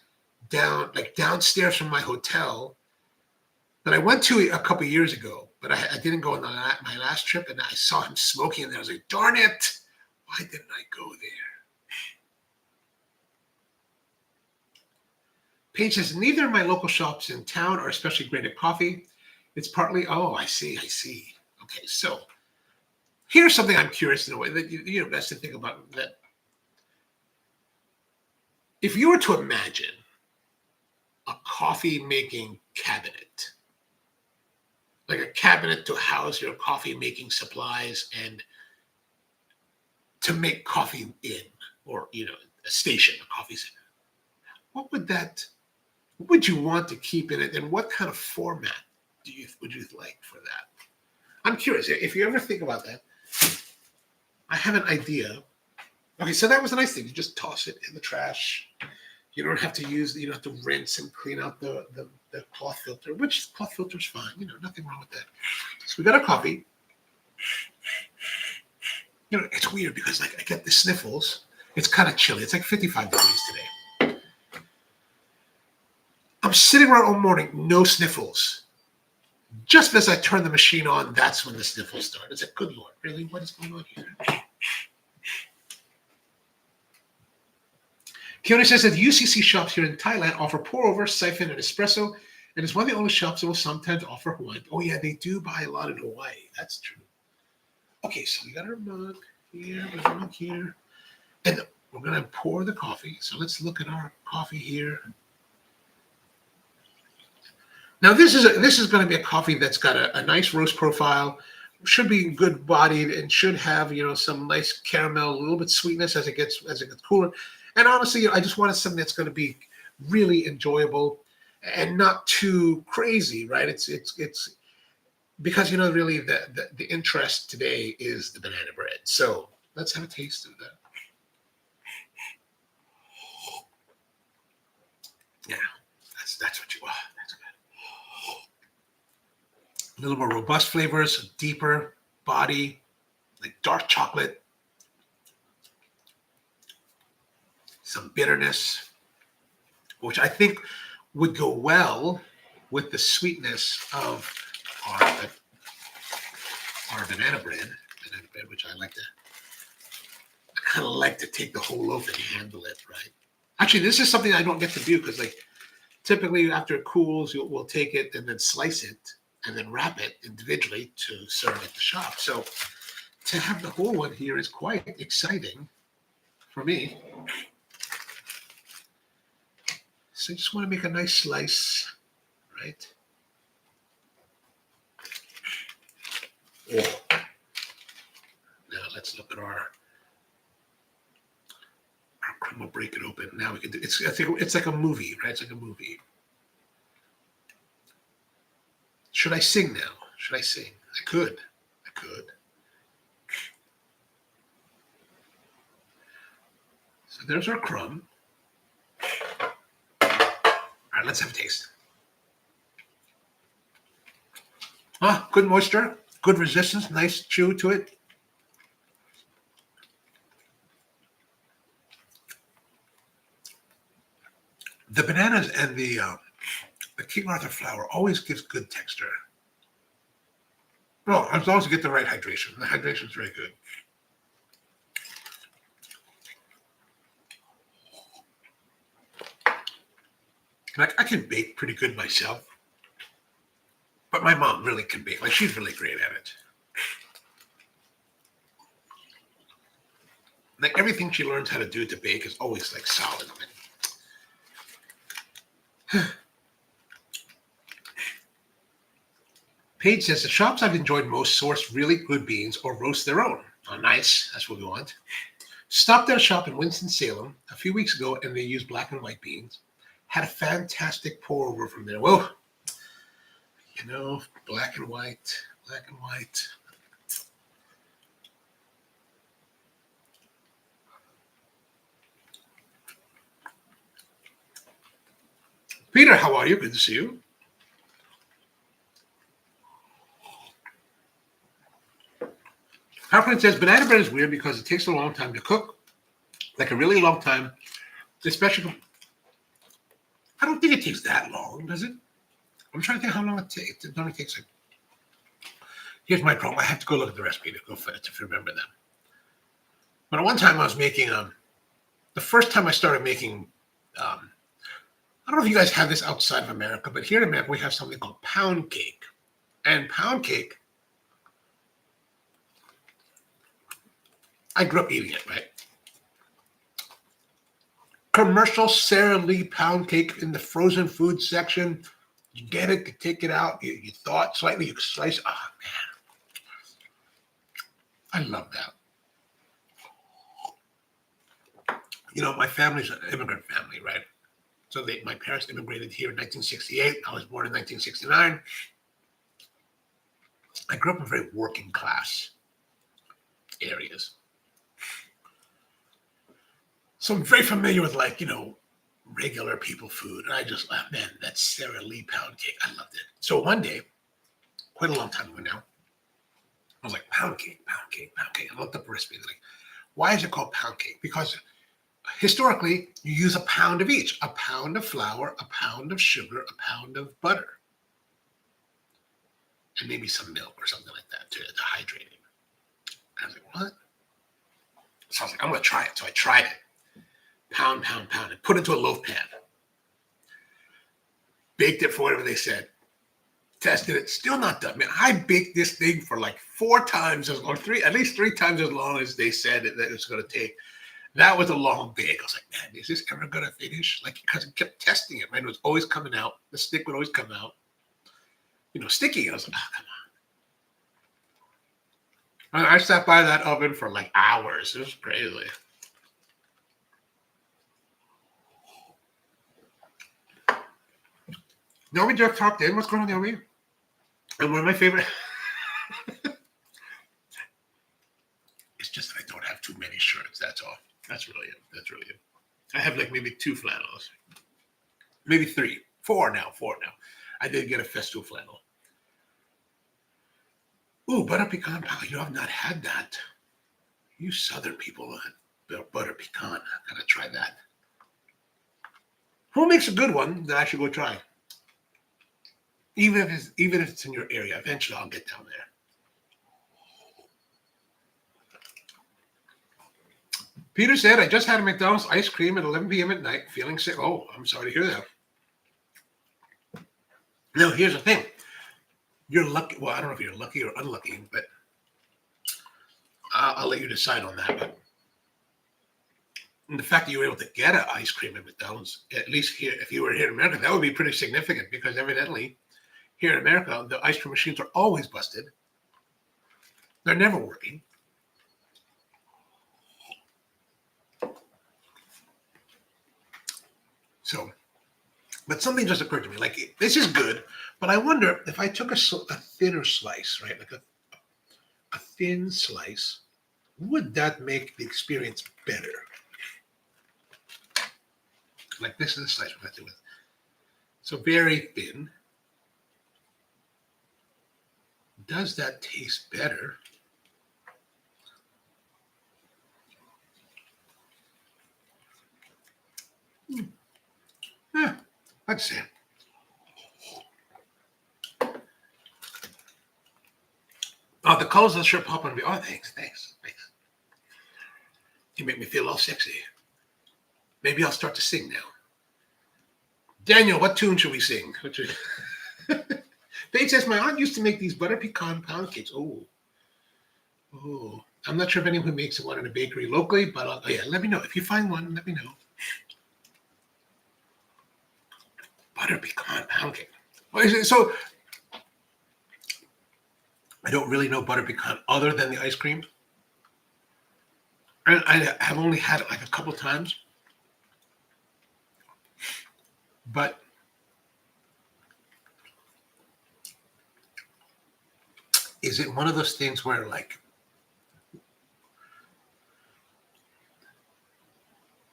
Speaker 1: downstairs from my hotel that I went to a couple of years ago, but I didn't go on my last trip, and I saw him smoking, and I was like, darn it, why didn't I go there? Paige says, neither of my local shops in town are especially great at coffee. It's partly, I see. Okay, so here's something I'm curious to know that you best to think about. That if you were to imagine a coffee making cabinet, like a cabinet to house your coffee making supplies and to make coffee in, or a station, a coffee station. What would you want to keep in it, and what kind of format would you like for that? I'm curious if you ever think about that. I have an idea. Okay, so that was a nice thing. You just toss it in the trash. You don't have to rinse and clean out the cloth filter, which cloth filter is fine. Nothing wrong with that. So we got our coffee. It's weird because I get the sniffles. It's kind of chilly. It's like 55 degrees today. I'm sitting around all morning, no sniffles. Just as I turn the machine on, that's when the sniffles start. It's like, good Lord, really? What is going on here? Keone says that UCC shops here in Thailand offer pour-over, siphon, and espresso, and it's one of the only shops that will sometimes offer Hawaiian. Oh, yeah, they do buy a lot in Hawaii. That's true. Okay, so we got our mug here, and we're going to pour the coffee. So let's look at our coffee here. Now, this is going to be a coffee that's got a nice roast profile, should be good bodied, and should have some nice caramel, a little bit sweetness as it gets cooler. And honestly, I just wanted something that's going to be really enjoyable and not too crazy, right? It's because really the interest today is the banana bread. So let's have a taste of that. Yeah, that's what you want. That's good. A little more robust flavors, deeper body, like dark chocolate. Some bitterness, which I think would go well with the sweetness of our banana bread, which I kind of like to take the whole loaf and handle it, right? Actually, this is something I don't get to do because typically after it cools, we'll take it and then slice it and then wrap it individually to serve at the shop. So to have the whole one here is quite exciting for me. So you just want to make a nice slice, right? Oh. Now let's look at our cream. We'll break it open. Now we can do I think it's like a movie, right? It's like a movie. Should I sing now? Should I sing? I could. So there's our crumb. All right, let's have a taste. Good moisture, good resistance, nice chew to it. The bananas and the King Arthur flour always gives good texture. Well, as long as you get the right hydration. The hydration is very good. I can bake pretty good myself, but my mom really can bake. She's really great at it. Everything she learns how to do to bake is always solid. Paige says the shops I've enjoyed most source really good beans or roast their own. Oh, nice. That's what we want. Stopped at a shop in Winston-Salem a few weeks ago, and they used black and white beans. Had a fantastic pour over from there. Whoa. Black and white. Peter, how are you? Good to see you. Harper says banana bread is weird because it takes a long time to cook, a really long time, especially. I don't think it takes that long, does it? I'm trying to think how long it takes. It only takes Here's my problem. I have to go look at the recipe to remember them. But at one time I was making the first time I started making. I don't know if you guys have this outside of America, but here in America we have something called pound cake, and pound cake. I grew up eating it, right? Commercial Sara Lee pound cake in the frozen food section. You get it, you take it out, you thaw it slightly, you slice. Oh, man. I love that. My family's an immigrant family, right? So my parents immigrated here in 1968. I was born in 1969. I grew up in very working class areas. So I'm very familiar with regular people food. And I just, man, that Sara Lee pound cake, I loved it. So one day, quite a long time ago now, I was like, pound cake, pound cake, pound cake. I looked up the recipe. Like, why is it called pound cake? Because historically, you use a pound of each, a pound of flour, a pound of sugar, a pound of butter, and maybe some milk or something like that to hydrate it. And I was like, what? So I was like, I'm going to try it. So I tried it. Pound, pound, pound. And put it into a loaf pan. Baked it for whatever they said. Tested it. Still not done. Man, I baked this thing for like 4 times as long, at least 3 times as long as they said that it was going to take. That was a long bake. I was like, man, is this ever going to finish? Like, because I kept testing it, man. It was always coming out. The stick would always come out. Sticky. I was like, oh, come on. I sat by that oven for like hours. It was crazy. Naomi just talked in. What's going on, Naomi? And one of my favorite. It's just that I don't have too many shirts. That's all. That's really it. I have like maybe 2 flannels. Maybe 3. 4 now. I did get a Festool flannel. Ooh, butter pecan pie. You have not had that. You Southern people, butter pecan. I gotta try that. Who makes a good one that I should go try? Even if it's in your area, eventually I'll get down there. Peter said, I just had a McDonald's ice cream at 11 p.m. at night, feeling sick. Oh, I'm sorry to hear that. Now, here's the thing. You're lucky. Well, I don't know if you're lucky or unlucky, but I'll let you decide on that. But the fact that you were able to get an ice cream at McDonald's, at least here, if you were here in America, that would be pretty significant because evidently here in America, the ice cream machines are always busted. They're never working. So, but something just occurred to me. Like, this is good, but I wonder if I took a thinner slice, right? Like a thin slice, would that make the experience better? Like this is the slice we're going to do with. So very thin. Does that taste better? Yeah, I'd say. Oh, the colors of the shirt pop on me. Oh, thanks. You make me feel all sexy. Maybe I'll start to sing now. Daniel, what tune should we sing? Paige says, my aunt used to make these butter pecan pound cakes. Oh. I'm not sure if anyone makes one in a bakery locally, but let me know. If you find one, let me know. Butter pecan pound cake. So I don't really know butter pecan other than the ice cream. And I have only had it like a couple times. But is it one of those things where like,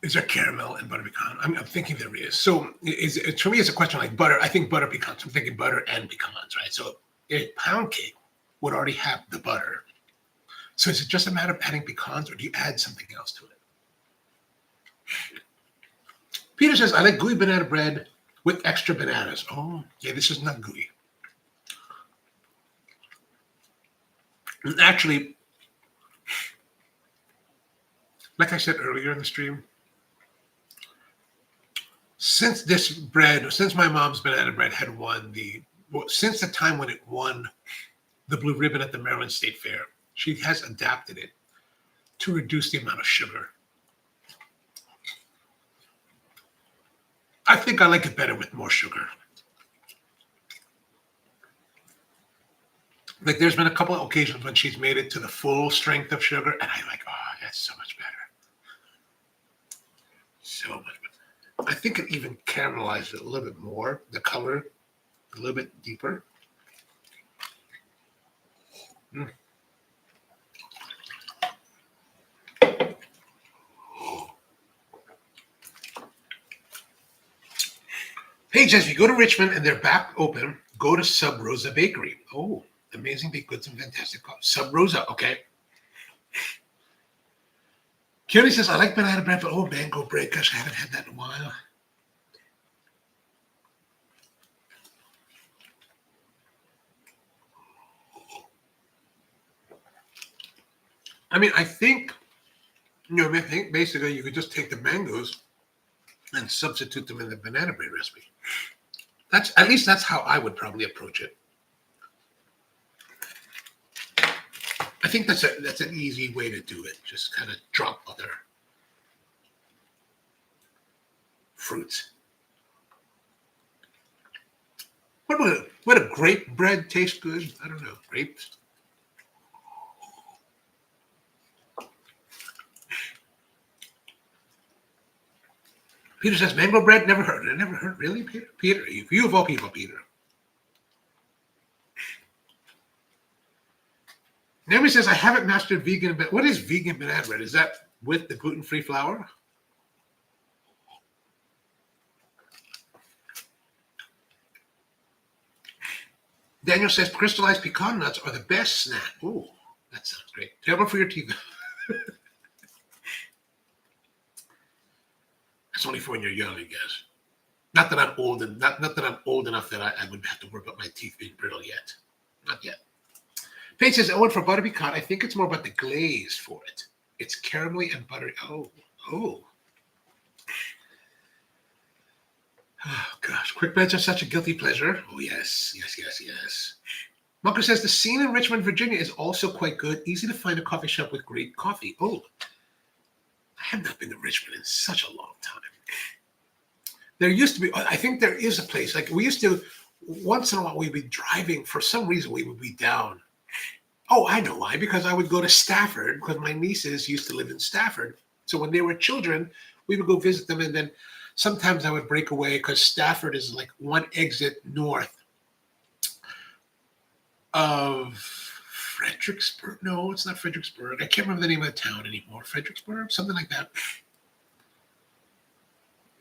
Speaker 1: is there caramel and butter pecan? I'm thinking there is. So for me, it's a question like butter. I think butter pecans. I'm thinking butter and pecans, right? So a pound cake would already have the butter. So is it just a matter of adding pecans or do you add something else to it? Peter says, I like gooey banana bread with extra bananas. Oh, yeah, this is not gooey. Actually, like I said earlier in the stream, since my mom's banana bread had won since the time when it won the blue ribbon at the Maryland State Fair, she has adapted it to reduce the amount of sugar. I think I like it better with more sugar. Like there's been a couple of occasions when she's made it to the full strength of sugar, and I'm like, oh, that's so much better. So much better. I think it even caramelized it a little bit more. The color a little bit deeper. Mm. Paige says, if you go to Richmond and they're back open, go to Sub Rosa Bakery. Oh, amazing baked goods and fantastic coffee. Sub Rosa, okay. Curie says, I like banana bread, but mango bread. Gosh, I haven't had that in a while. I mean, I think basically you could just take the mangoes and substitute them in the banana bread recipe. At least that's how I would probably approach it. I think that's an easy way to do it. Just kind of drop other fruits. What a grape bread tastes good? I don't know. Grapes. Peter says, mango bread? Never heard. I never heard. Really, Peter? Peter, you of all people, Peter. Naomi says, I haven't mastered vegan, but what is vegan banana bread? Is that with the gluten-free flour? Daniel says, crystallized pecan nuts are the best snack. Ooh, that sounds great. Terrible for your teeth. That's only for when you're young, I guess. Not that I'm old, not that I'm old enough that I would have to work up my teeth being brittle yet. Not yet. Paige says, I went for butter pecan. I think it's more about the glaze for it. It's caramelly and buttery. Oh. Oh, gosh. Quick breads are such a guilty pleasure. Oh, yes. Marco says, the scene in Richmond, Virginia is also quite good. Easy to find a coffee shop with great coffee. Oh, I have not been to Richmond in such a long time. There used to be, I think there is a place, like we used to, once in a while we'd be driving, for some reason we would be down. Oh, I know why, because I would go to Stafford, because my nieces used to live in Stafford. So when they were children, we would go visit them, and then sometimes I would break away, because Stafford is like one exit north of Fredericksburg. No, it's not Fredericksburg. I can't remember the name of the town anymore. Fredericksburg, something like that.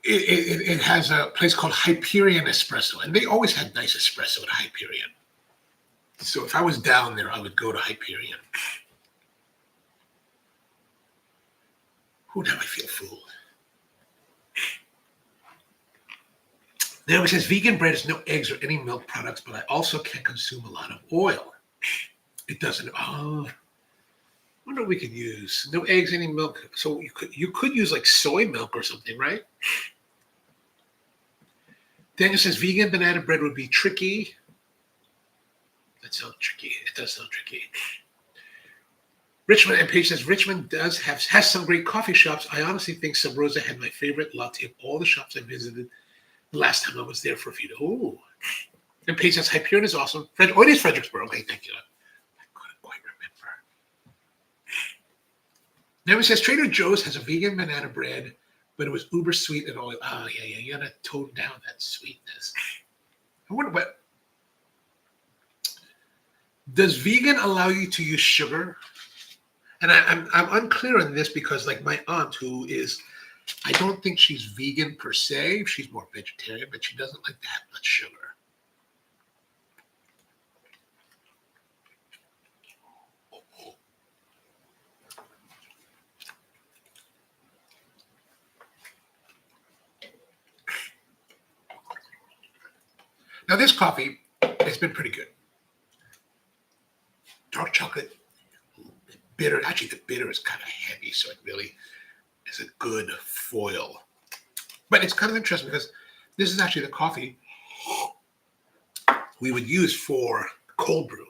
Speaker 1: It has a place called Hyperion Espresso, and they always had nice espresso at Hyperion. So if I was down there, I would go to Hyperion. Now I feel fooled. Now it says vegan bread is no eggs or any milk products, but I also can't consume a lot of oil. It doesn't. Oh, I wonder what we could use. No eggs, any milk. So you could use like soy milk or something, right? Daniel says vegan banana bread would be tricky. That sounds tricky. It does sound tricky. Richmond, and Paige says Richmond has some great coffee shops. I honestly think Sub Rosa had my favorite latte of all the shops I visited the last time I was there for a few days. Oh, and Paige says Hyperion is awesome. It is Fredericksburg. Okay, thank you. I couldn't quite remember. Now he says Trader Joe's has a vegan banana bread, but it was uber sweet and oil. Oh, yeah. You gotta tone down that sweetness. I wonder what. Does vegan allow you to use sugar? And I'm unclear on this because, like, my aunt, who is, I don't think she's vegan per se. She's more vegetarian, but she doesn't like to have much sugar. Now, this coffee has been pretty good. Dark chocolate, bitter. Actually, the bitter is kind of heavy, so it really is a good foil. But it's kind of interesting because this is actually the coffee we would use for cold brew.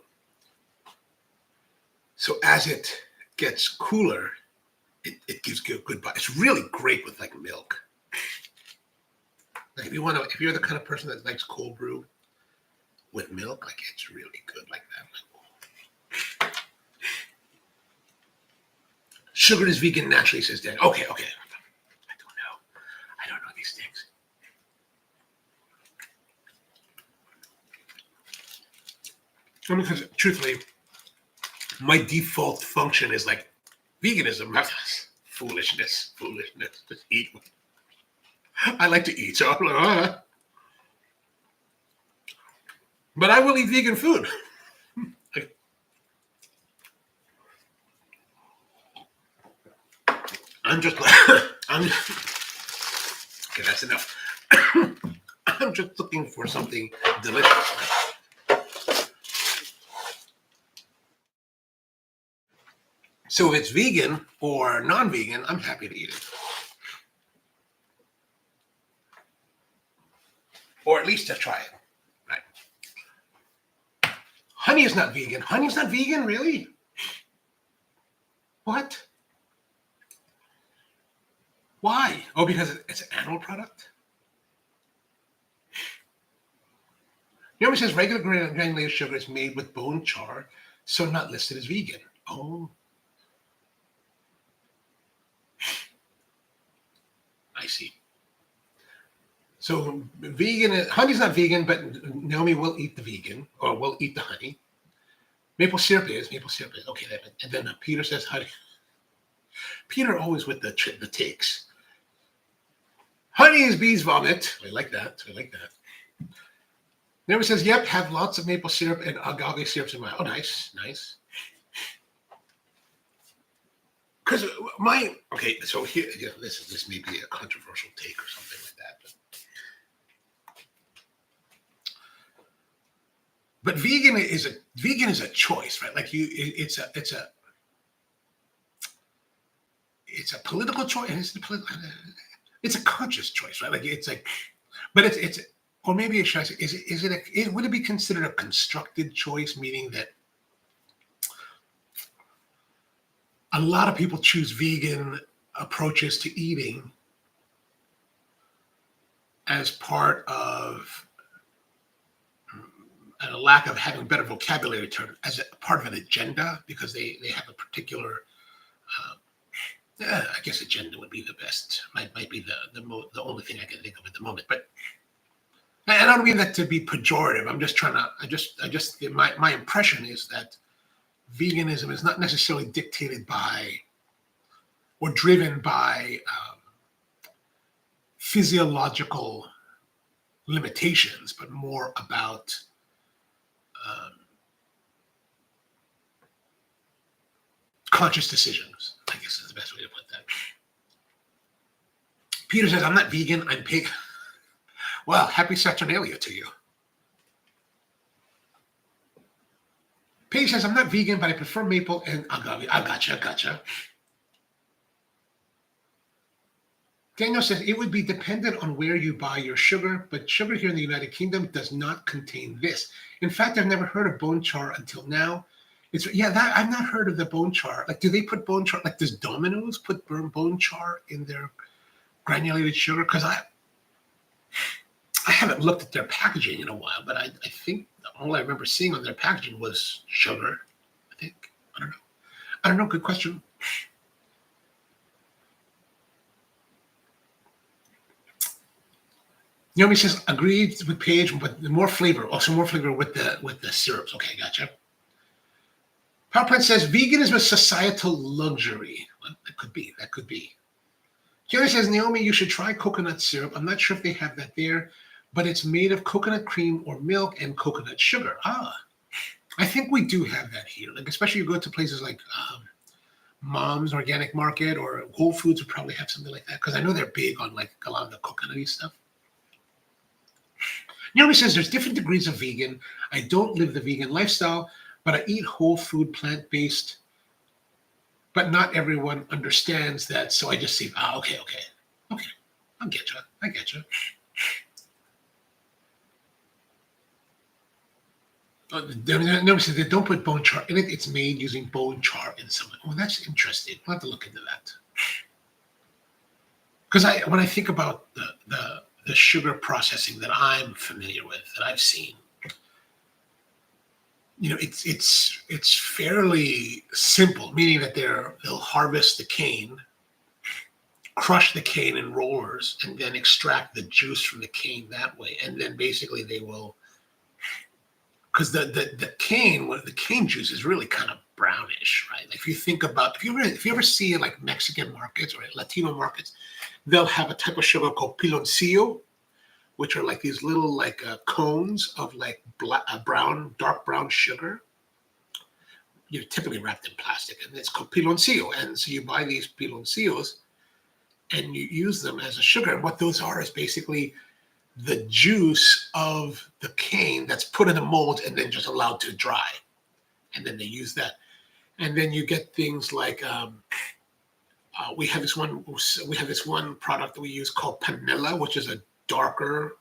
Speaker 1: So as it gets cooler, it gives you a good bite. It's really great with like milk. Like if you're the kind of person that likes cold brew with milk, like it's really good like that. Sugar is vegan naturally, says Dan. Okay. I don't know. I don't know these things. Because truthfully, my default function is like veganism. Foolishness. Just eat. I like to eat, so I'm like, but I will eat vegan food. I'm just okay, that's enough. I'm just looking for something delicious. So if it's vegan or non-vegan, I'm happy to eat it. Or at least to try it. Right. Honey is not vegan. Honey's not vegan, really? What? Why? Oh, because it's an animal product? You know, it says regular granulated sugar is made with bone char, so not listed as vegan. Oh. I see. So vegan, honey's not vegan, but Naomi will eat the vegan, or will eat the honey. Maple syrup is. Okay, and then Peter says honey. Peter always with the takes. Honey is bee's vomit. I like that. Naomi says, yep, have lots of maple syrup and agave syrups in my. Oh, nice. Because so here, this may be a controversial take or something like that. But vegan is a choice, right? Like it's a political choice. It's a conscious choice, right? Like it's like, but it's or maybe it should say, would it be considered a constructed choice, meaning that a lot of people choose vegan approaches to eating as part of a lack of having a better vocabulary term, as a part of an agenda, because they have a particular, I guess agenda would be the best, might be the only thing I can think of at the moment. But I don't mean that to be pejorative. I'm just trying to, my impression is that veganism is not necessarily dictated by or driven by physiological limitations, but more about conscious decisions, I guess is the best way to put that. Peter says, I'm not vegan, I'm pig. Well, happy Saturnalia to you. Paige says, I'm not vegan, but I prefer maple and agave. I gotcha. Daniel says, it would be dependent on where you buy your sugar, but sugar here in the United Kingdom does not contain this. In fact, I've never heard of bone char until now. I've not heard of the bone char. Like, do they put bone char? Like, does Domino's put bone char in their granulated sugar? Because I haven't looked at their packaging in a while, but I think all I remember seeing on their packaging was sugar. I think. I don't know. Good question. Naomi says, agreed with Paige, but more flavor. Also more flavor with the syrups. Okay, gotcha. PowerPoint says, veganism is societal luxury. Well, that could be. Jerry says, Naomi, you should try coconut syrup. I'm not sure if they have that there, but it's made of coconut cream or milk and coconut sugar. I think we do have that here. Like, especially you go to places like Mom's Organic Market or Whole Foods would probably have something like that, because I know they're big on like a lot of the coconutty stuff. Naomi says, there's different degrees of vegan. I don't live the vegan lifestyle, but I eat whole food, plant-based, but not everyone understands that. So I just say, okay. I get you. Naomi says, they don't put bone char in it. It's made using bone char in some. Oh, that's interesting. I'll have to look into that. Because when I think about the sugar processing that I'm familiar with, that I've seen, it's fairly simple, meaning that they'll harvest the cane, crush the cane in rollers and then extract the juice from the cane that way. And then basically they will, because the cane juice is really kind of brownish, right? If you think about, if you ever see like Mexican markets or Latino markets, they'll have a type of sugar called piloncillo, which are like these little like cones of like dark brown sugar. You're typically wrapped in plastic, and it's called piloncillo. And so you buy these piloncillos and you use them as a sugar. And what those are is basically the juice of the cane that's put in a mold and then just allowed to dry. And then they use that. And then you get things like we have this one product that we use called panela, which is a darker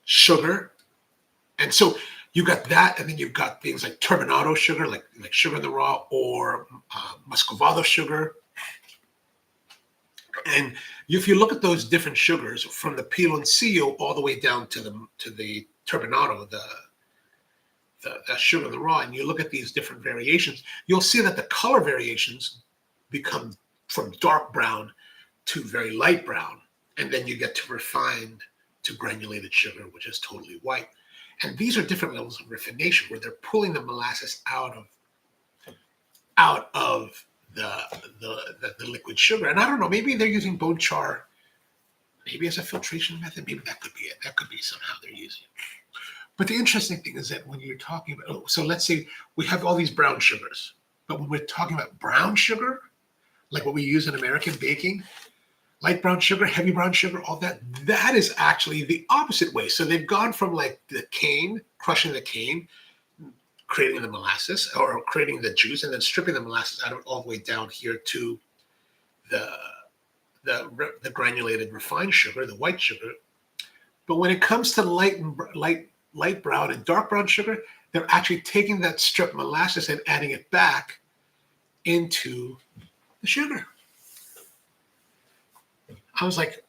Speaker 1: sugar. And so you got that, and then you've got things like turbinado sugar, like sugar in the raw, or muscovado sugar. And if you look at those different sugars, from the piloncillo all the way down to the turbinado, the sugar in the raw, and you look at these different variations, you'll see that the color variations become from dark brown to very light brown, and then you get to refined to granulated sugar, which is totally white. And these are different levels of refination where they're pulling the molasses out of the liquid sugar. And I don't know, maybe they're using bone char, maybe as a filtration method. Maybe that could be it. That could be somehow they're using it. But the interesting thing is that when you're talking about, so let's say we have all these brown sugars, but when we're talking about brown sugar, like what we use in American baking, light brown sugar, heavy brown sugar, all that is actually the opposite way. So they've gone from like the cane, crushing the cane, creating the molasses or creating the juice, and then stripping the molasses out of it all the way down here to the granulated refined sugar, the white sugar. But when it comes to light brown and dark brown sugar, they're actually taking that stripped molasses and adding it back into the sugar. I was like,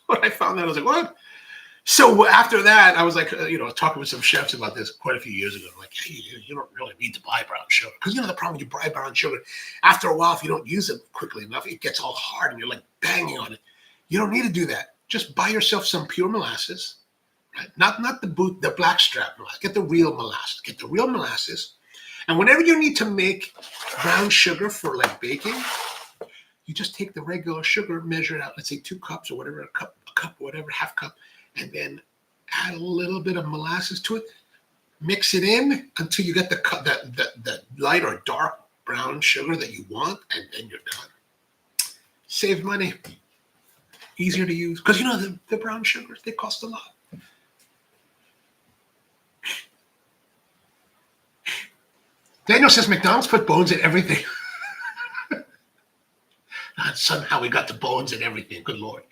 Speaker 1: when I found that, I was like, what? So after that, I was like, talking with some chefs about this quite a few years ago. I'm like, hey, you don't really need to buy brown sugar. Because the problem, you buy brown sugar, after a while, if you don't use it quickly enough, it gets all hard and you're like banging on it. You don't need to do that. Just buy yourself some pure molasses, right? Not the blackstrap molasses. Get the real molasses. Get the real molasses. And whenever you need to make brown sugar for like baking, you just take the regular sugar, measure it out, let's say 2 cups or whatever, a cup, whatever, half cup, and then add a little bit of molasses to it. Mix it in until you get the light or dark brown sugar that you want, and then you're done. Save money. Easier to use. Because the brown sugars, they cost a lot. Daniel says McDonald's put bones in everything. And somehow we got the bones and everything. Good Lord.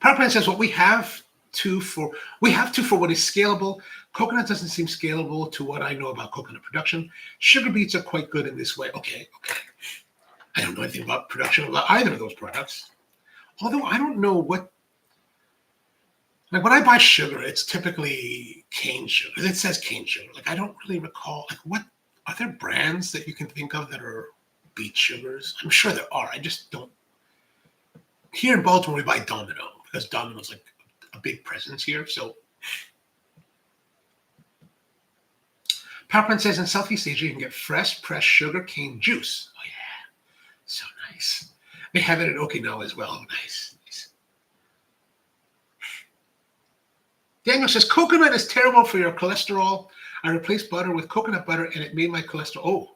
Speaker 1: PowerPlan says what we have to for what is scalable. Coconut doesn't seem scalable to what I know about coconut production. Sugar beets are quite good in this way. Okay. I don't know anything about production of either of those products. Although I don't know what. Like when I buy sugar, it's typically cane sugar. It says cane sugar. Like I don't really recall. Like what are there brands that you can think of that are beet sugars? I'm sure there are. I just don't. Here in Baltimore, we buy Domino because Domino's like a big presence here. So PowerPoint says in Southeast Asia, you can get fresh pressed sugar cane juice. Oh yeah, so nice. They have it in Okinawa as well. Oh, nice. Daniel says, coconut is terrible for your cholesterol. I replaced butter with coconut butter and it made my cholesterol. Oh.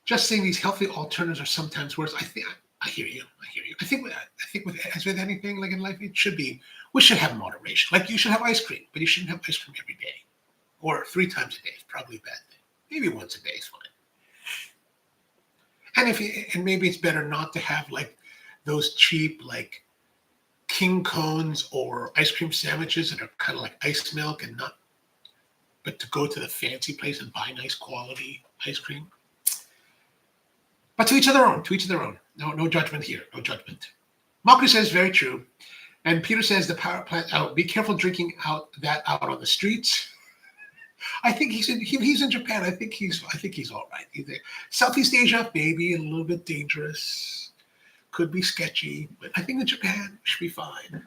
Speaker 1: Just saying these healthy alternatives are sometimes worse. I hear you. I think as with anything like in life, we should have moderation. Like you should have ice cream, but you shouldn't have ice cream every day. Or 3 times a day is probably a bad thing. Maybe once a day is fine. And maybe it's better not to have like those cheap like king cones or ice cream sandwiches that are kind of like ice milk but to go to the fancy place and buy nice quality ice cream. But to each their own. No judgment here. No judgment. Malcolm says very true. And Peter says the power plant out. Be careful drinking out on the streets. I think he's in Japan. I think he's all right. Southeast Asia, maybe a little bit dangerous. Could be sketchy, but I think in Japan should be fine.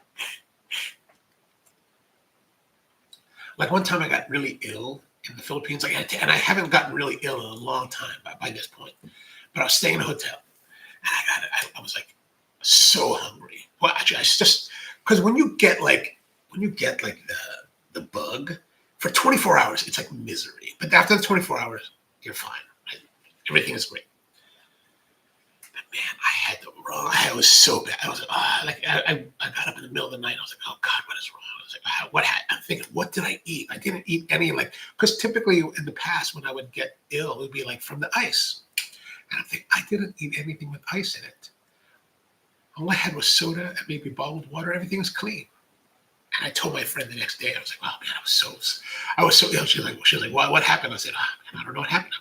Speaker 1: Like one time I got really ill in the Philippines, and I haven't gotten really ill in a long time by this point. But I was staying in a hotel, and I was like so hungry. Well, actually, I just because when you get like the bug for 24 hours, it's like misery. But after the 24 hours, you're fine. Right? Everything is great. But man, I was so bad. I was like, I got up in the middle of the night. I was like, oh God, what is wrong? I was like, what? I'm thinking, what did I eat? I didn't eat any because typically in the past when I would get ill, it would be like from the ice. And I'm thinking, I didn't eat anything with ice in it. All I had was soda and maybe bottled water. Everything was clean. And I told my friend the next day, I was like, oh man, I was so ill. She was like, what happened? I said, I don't know what happened.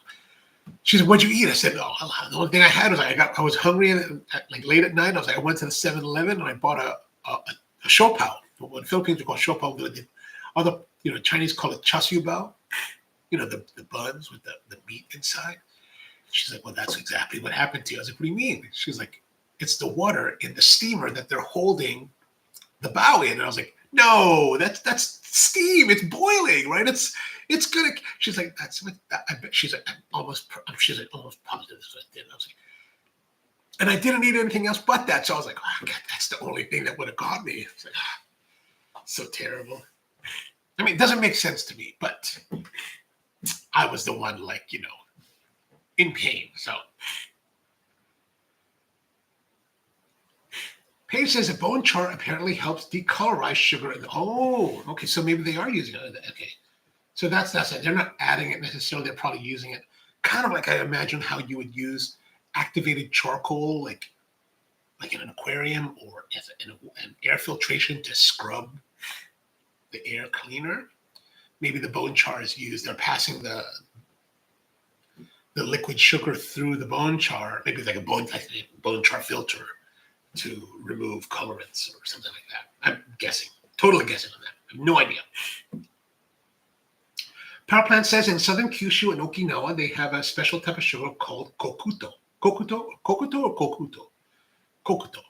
Speaker 1: She said, what'd you eat? I said, oh, the only thing I had was I was hungry and late at night. I went to the 7-Eleven and I bought a siopao. What in the Philippines we call siopao. Other, Chinese call it char siu bao. The buns with the meat inside. She's like, well, that's exactly what happened to you. I was like, what do you mean? She's like, it's the water in the steamer that they're holding the bao in. And I was like, no, that's steam. It's boiling, right? It's gonna. She's like, that's what. I bet. She's like, almost positive that's what I did. And I was like, and I didn't eat anything else but that. So I was like, oh God, that's the only thing that would have got me. It's like, so terrible. I mean, it doesn't make sense to me, but I was the one, in pain. So. Paige says a bone char apparently helps decolorize sugar. Okay. So maybe they are using it. Okay. So that's it. They're not adding it necessarily. They're probably using it kind of like I imagine how you would use activated charcoal, like in an aquarium or as an air filtration to scrub the air cleaner. Maybe the bone char is used. They're passing the liquid sugar through the bone char. Maybe like a bone char filter to remove colorants or something like that. I'm guessing. Totally guessing on that. I have no idea. Power Plant says in southern Kyushu and Okinawa, they have a special type of sugar called kokuto. Kokuto or kokuto? Kokuto.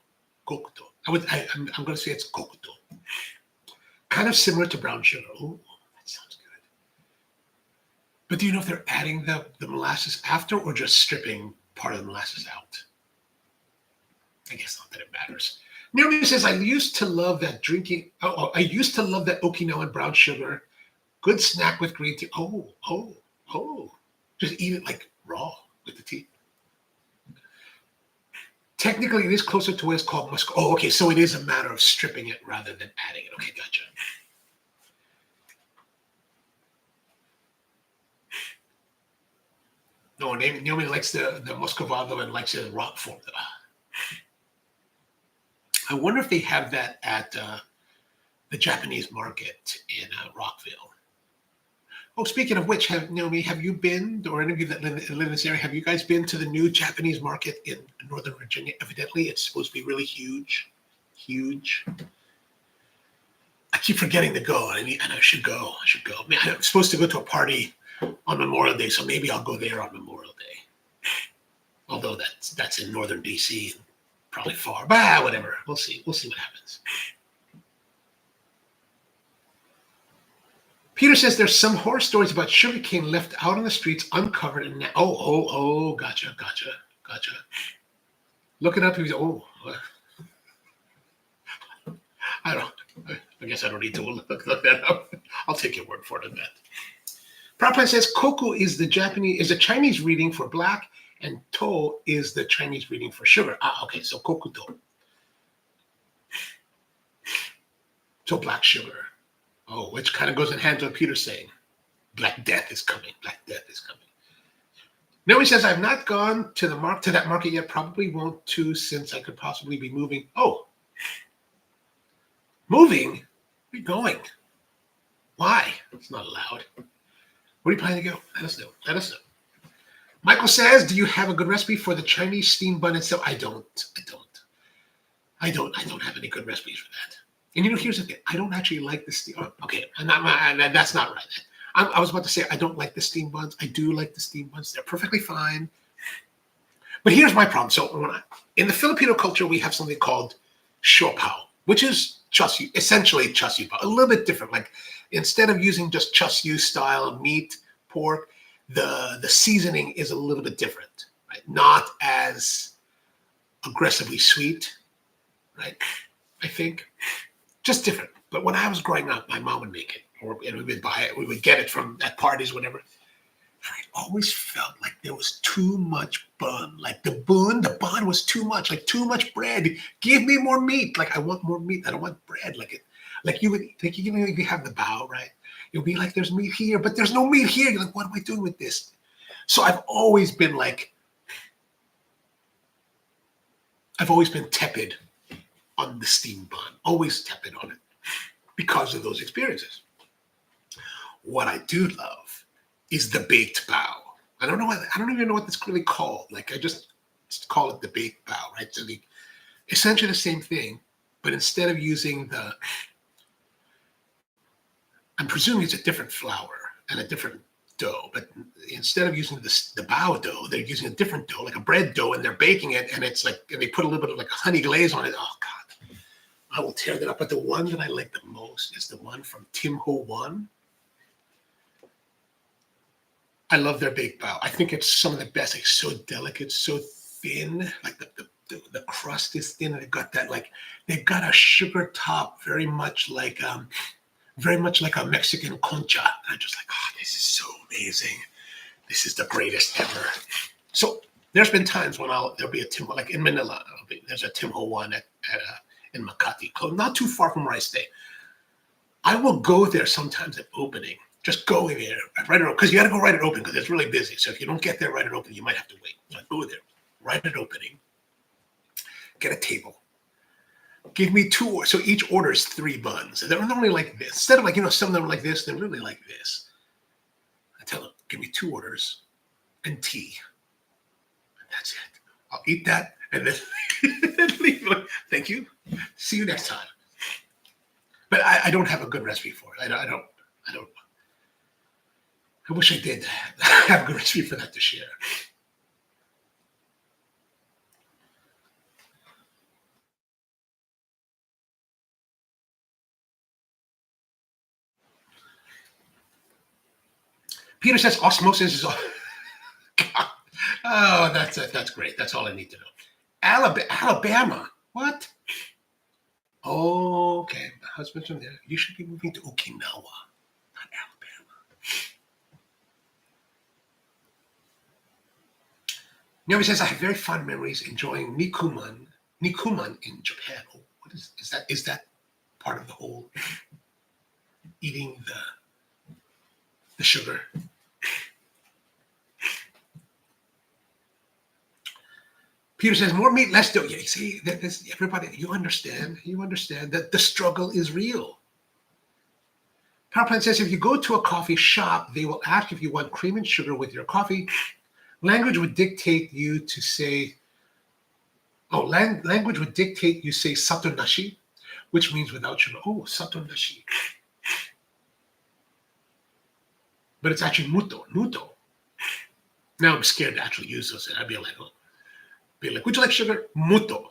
Speaker 1: I'm going to say it's kokuto. Kind of similar to brown sugar. Oh, that sounds good. But do you know if they're adding the molasses after or just stripping part of the molasses out? I guess not that it matters. Naomi says, I used to love that Okinawan brown sugar. Good snack with green tea. Oh. Just eat it like raw with the tea. Technically, it is closer to what it's called musk. Oh, okay. So it is a matter of stripping it rather than adding it. Okay, gotcha. No, Naomi likes the muscovado and likes it in rock form. I wonder if they have that at the Japanese market in Rockville. Oh, speaking of which, Naomi, have you been, or any of you that live in this area, have you guys been to the new Japanese market in Northern Virginia? Evidently, it's supposed to be really huge. I keep forgetting to go, and I should go. I mean, I'm supposed to go to a party on Memorial Day, so maybe I'll go there on Memorial Day. Although that's in Northern DC. Probably far, but whatever. We'll see what happens. Peter says there's some horror stories about sugarcane left out on the streets uncovered. And gotcha. Look it up. I guess I don't need to look that up. I'll take your word for it on that. Prabhupada says koku is the Chinese reading for black, and to is the Chinese reading for sugar. Okay, so kokuto. So black sugar. Oh, which kind of goes in hand with what Peter's saying. Black death is coming. Now he says, I've not gone to that market yet. Probably won't too, since I could possibly be moving. Oh, moving? Where are you going? Why? It's not allowed. Where are you planning to go? Let us know. Michael says, do you have a good recipe for the Chinese steam bun itself? I don't have any good recipes for that. And here's the thing. I don't actually like the steam. Okay, that's not right. I was about to say I don't like the steam buns. I do like the steam buns. They're perfectly fine. But here's my problem. So in the Filipino culture, we have something called siopao, which is chasyu, essentially chasyu pao, a little bit different. Like instead of using just chasyu style meat, pork, the seasoning is a little bit different, right? Not as aggressively sweet, right? I think just different. But when I was growing up, my mom would make it, and we would buy it. We would get it from at parties, whatever. I always felt like there was too much bun. Like the bun was too much. Like too much bread. Give me more meat. Like I want more meat. I don't want bread. Like you have the bao, right? You'll be like, there's meat here, but there's no meat here. You're like, what am I doing with this? So I've always been tepid on the steamed bun. Always tepid on it because of those experiences. What I do love is the baked bao. I don't even know what that's really called. Like I just call it the baked bao, right? So essentially the same thing, but instead of using I'm presuming it's a different flour and a different dough, but instead of using the bao dough, they're using a different dough, like a bread dough, and they're baking it, and it's like, and they put a little bit of like honey glaze on it. Oh God, I will tear that up. But the one that I like the most is the one from Tim Ho Wan. I love their baked bao. I think it's some of the best. Like so delicate, so thin. Like the crust is thin, and they've got a sugar top, very much like a Mexican concha. I'm just like, oh, this is so amazing. This is the greatest ever. So there's been times when there'll be a Tim, like in Manila, there's a Tim Ho Wan in Makati, not too far from Rice Day. I will go there sometimes at opening. Just go in there, right at because you got to go right at opening because it's really busy. So if you don't get there right at opening, you might have to wait. So I go there right at opening, get a table, give me 2 orders. So each order is 3 buns. And they're normally like this. Instead of some of them are like this, they're really like this. I tell them, give me 2 orders and tea. And that's it. I'll eat that and then leave. Thank you. See you next time. But I don't have a good recipe for it. I don't. I wish I did have a good recipe for that to share. Peter says osmosis is all. Oh, that's great. That's all I need to know. Alabama. What? Oh, okay. My husband's from there. You should be moving to Okinawa, not Alabama. Naomi says, I have very fond memories enjoying Nikuman in Japan. Oh, what is that part of the whole eating the sugar? Peter says, more meat, less dough. Yeah, you see, everybody, you understand that the struggle is real. PowerPoint says, if you go to a coffee shop, they will ask if you want cream and sugar with your coffee. Language would dictate you to say, language would dictate you say satonashi, which means without sugar. Oh, satonashi. But it's actually muto. Now I'm scared to actually use those. I'd be like, would you like sugar? Muto.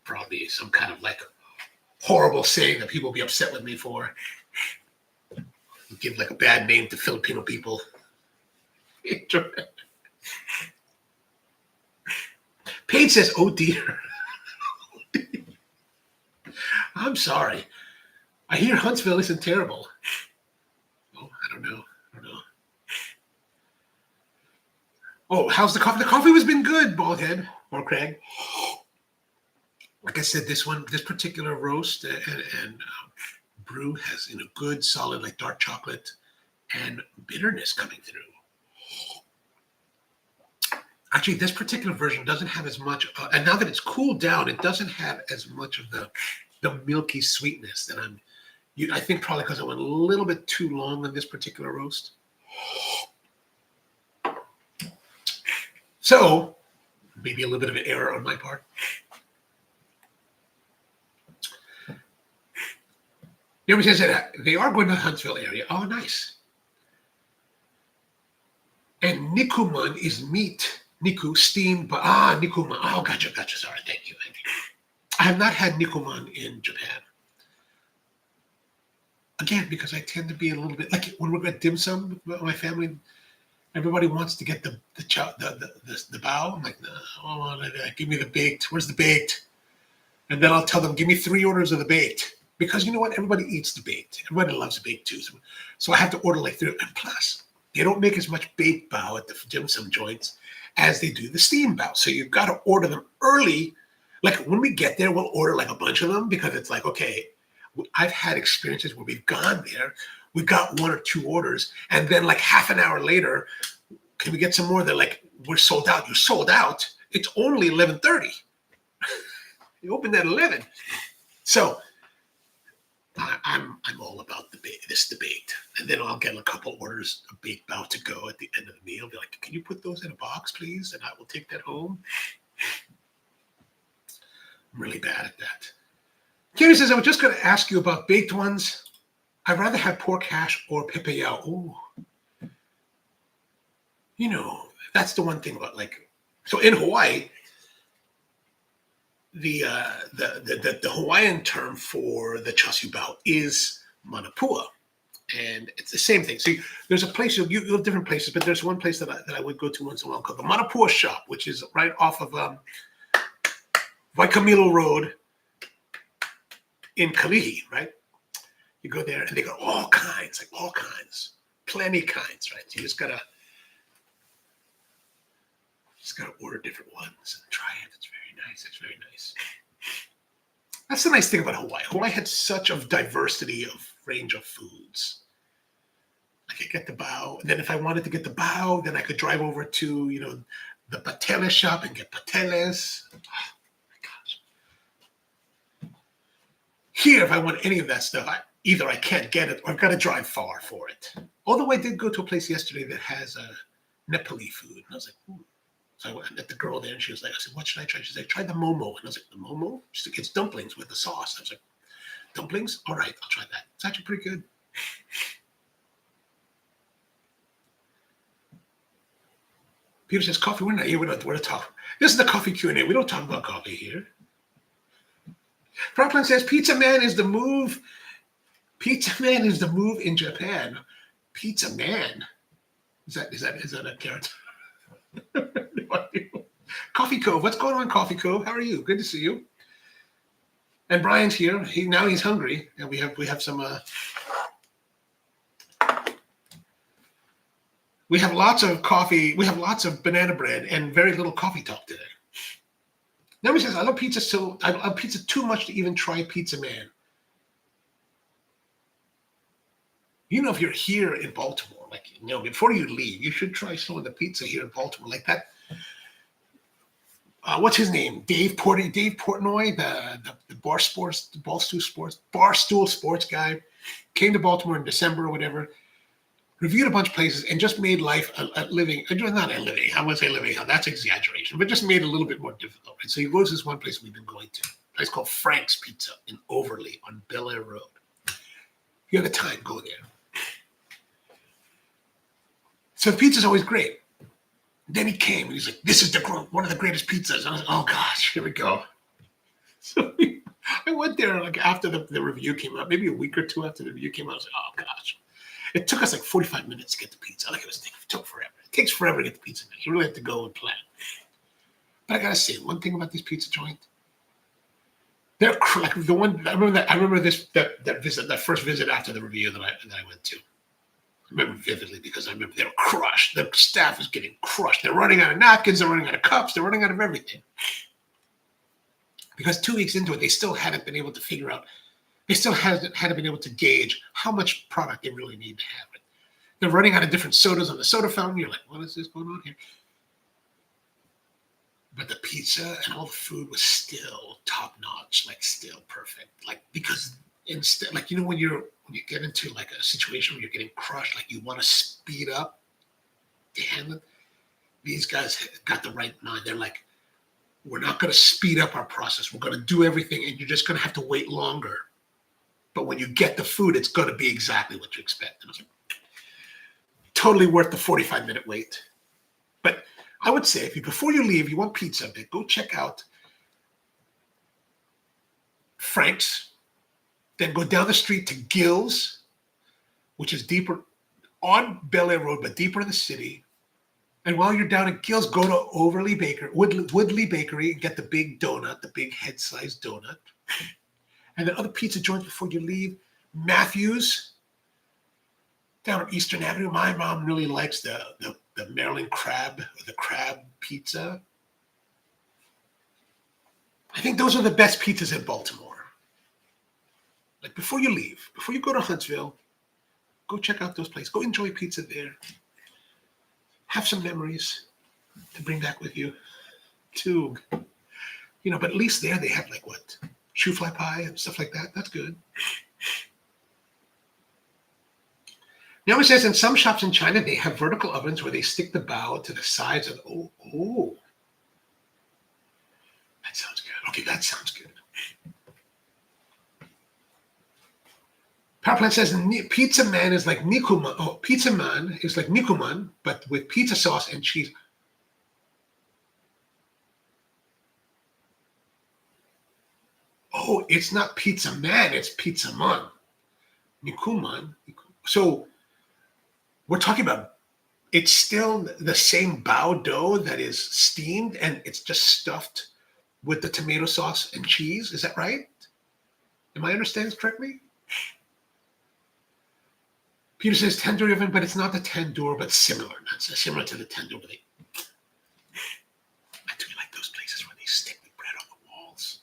Speaker 1: Probably some kind of like horrible saying that people will be upset with me for. Give like a bad name to Filipino people. Paige says, oh dear. I'm sorry. I hear Huntsville isn't terrible. Oh, I don't know. Oh, how's the coffee? The coffee has been good, Baldhead or Craig. Like I said, this particular roast and brew has good, solid, like dark chocolate and bitterness coming through. Actually, this particular version doesn't have as much, and now that it's cooled down, it doesn't have as much of the milky sweetness that I think probably because I went a little bit too long on this particular roast. So, maybe a little bit of an error on my part. Nobody says that they are going to the Huntsville area. Oh, nice. And nikuman is meat. Niku, steamed, but nikuman. Oh, gotcha. Sorry, thank you. I have not had nikuman in Japan. Again, because I tend to be a little bit like when we're at dim sum with my family, everybody wants to get the bao. I'm like, no, give me the baked. Where's the baked? And then I'll tell them, give me 3 orders of the baked. Because you know what? Everybody eats the baked. Everybody loves the baked too. So I have to order like 3. And plus, they don't make as much baked bao at the dim sum joints as they do the steam bao. So you've got to order them early. Like when we get there, we'll order like a bunch of them because it's like, okay, I've had experiences where we've gone there, we got 1 or 2 orders, and then like half an hour later, can we get some more? They're like, we're sold out. You're sold out. It's only 11:30. You opened at 11. So I'm all about this debate. And then I'll get a couple orders of baked bao to go at the end of the meal. Be like, can you put those in a box, please? And I will take that home. I'm really bad at that. Kenny says, I was just going to ask you about baked ones. I'd rather have pork hash or pepeyao. Ooh. You know, that's the one thing about like, so in Hawaii, the Hawaiian term for the chashu bao is manapua. And it's the same thing. So there's a place, you go different places, but there's one place that I would go to once in a while called the Manapua Shop, which is right off of Waikimilo Road in Kalihi, right? You go there and they got all kinds, plenty kinds, right? So you just gotta order different ones and try it. It's very nice. That's the nice thing about Hawaii. Hawaii had such a diversity of range of foods. I could get the bao, and then if I wanted to get the bao, then I could drive over to, the patele shop and get pateles. Oh my gosh. Here, if I want any of that stuff, either I can't get it or I've got to drive far for it. Although I did go to a place yesterday that has Nepali food. And I was like, ooh. So I met the girl there and she was like, I said, what should I try? She said, try the momo. And I was like, the momo? She's like, it's dumplings with the sauce. I was like, dumplings? All right, I'll try that. It's actually pretty good. Peter says, coffee, we're not here. We're to talk. This is the coffee Q&A. We don't talk about coffee here. Franklin says, Pizza Man is the move. Pizza Man is the move in Japan. Pizza Man? Is that a character? Coffee Cove. What's going on, Coffee Cove? How are you? Good to see you. And Brian's here. He's hungry, and we have some. We have lots of coffee. We have lots of banana bread and very little coffee talk today. Nobody says I love pizza so I love pizza too much to even try Pizza Man. If you're here in Baltimore, before you leave, you should try some of the pizza here in Baltimore, like that. What's his name? Dave Portnoy, the Barstool Sports guy, came to Baltimore in December or whatever, reviewed a bunch of places, and just made life a living. Not a living. I wouldn't say living. That's exaggeration, but just made it a little bit more difficult. And so he goes to this one place we've been going to, a place called Frank's Pizza in Overley on Bel Air Road. If you have the time, go there. So the pizza's always great. Then he came and he's like, this is one of the greatest pizzas. And I was like, oh gosh, here we go. So I went there after the review came out, maybe a week or 2 after the review came out. I was like, oh gosh. It took us 45 minutes to get the pizza. It took forever. It takes forever to get the pizza. You really have to go and plan. But I gotta say, one thing about this pizza joint, they're like the one. I remember that first visit after the review that I went to. I remember vividly because I remember they were crushed. The staff is getting crushed. They're running out of napkins. They're running out of cups. They're running out of everything. Because 2 weeks into it, they still hadn't been able to figure out. They still hadn't been able to gauge how much product they really need to have. They're running out of different sodas on the soda fountain. You're like, what is this going on here? But the pizza and all the food was still top notch, still perfect. Because instead, when you get into a situation where you're getting crushed, you want to speed up to handle it. These guys got the right mind. They're like, we're not going to speed up our process. We're going to do everything, and you're just going to have to wait longer. But when you get the food, it's going to be exactly what you expect. And I was like, totally worth the 45-minute wait. But I would say before you leave, you want pizza, then go check out Frank's, then go down the street to Gill's, which is deeper on Bel Air Road, but deeper in the city. And while you're down at Gill's, go to Woodley Bakery and get the big donut, the big head-sized donut. And then other pizza joints before you leave. Matthew's down on Eastern Avenue. My mom really likes the Maryland crab, or the crab pizza. I think those are the best pizzas in Baltimore. Like before you leave, before you go to Huntsville, go check out those places. Go enjoy pizza there. Have some memories to bring back with you. Too, but at least there they have like what? Shoe fly pie and stuff like that. That's good. Now it says in some shops in China, they have vertical ovens where they stick the bao to the sides of oh. That sounds good. Okay, that sounds good. Power Plant says Pizza Man is like Nikuman. Oh, Pizza Man is like Nikuman, but with pizza sauce and cheese. Oh, it's not Pizza Man, it's Pizza Man. Nikuman. So we're talking about, it's still the same bao dough that is steamed and it's just stuffed with the tomato sauce and cheese. Is that right? Am I understanding this correctly? Peter says tandoori oven, but it's not the tandoor, but similar. That's similar to the tandoor. I do like those places where they stick the bread on the walls.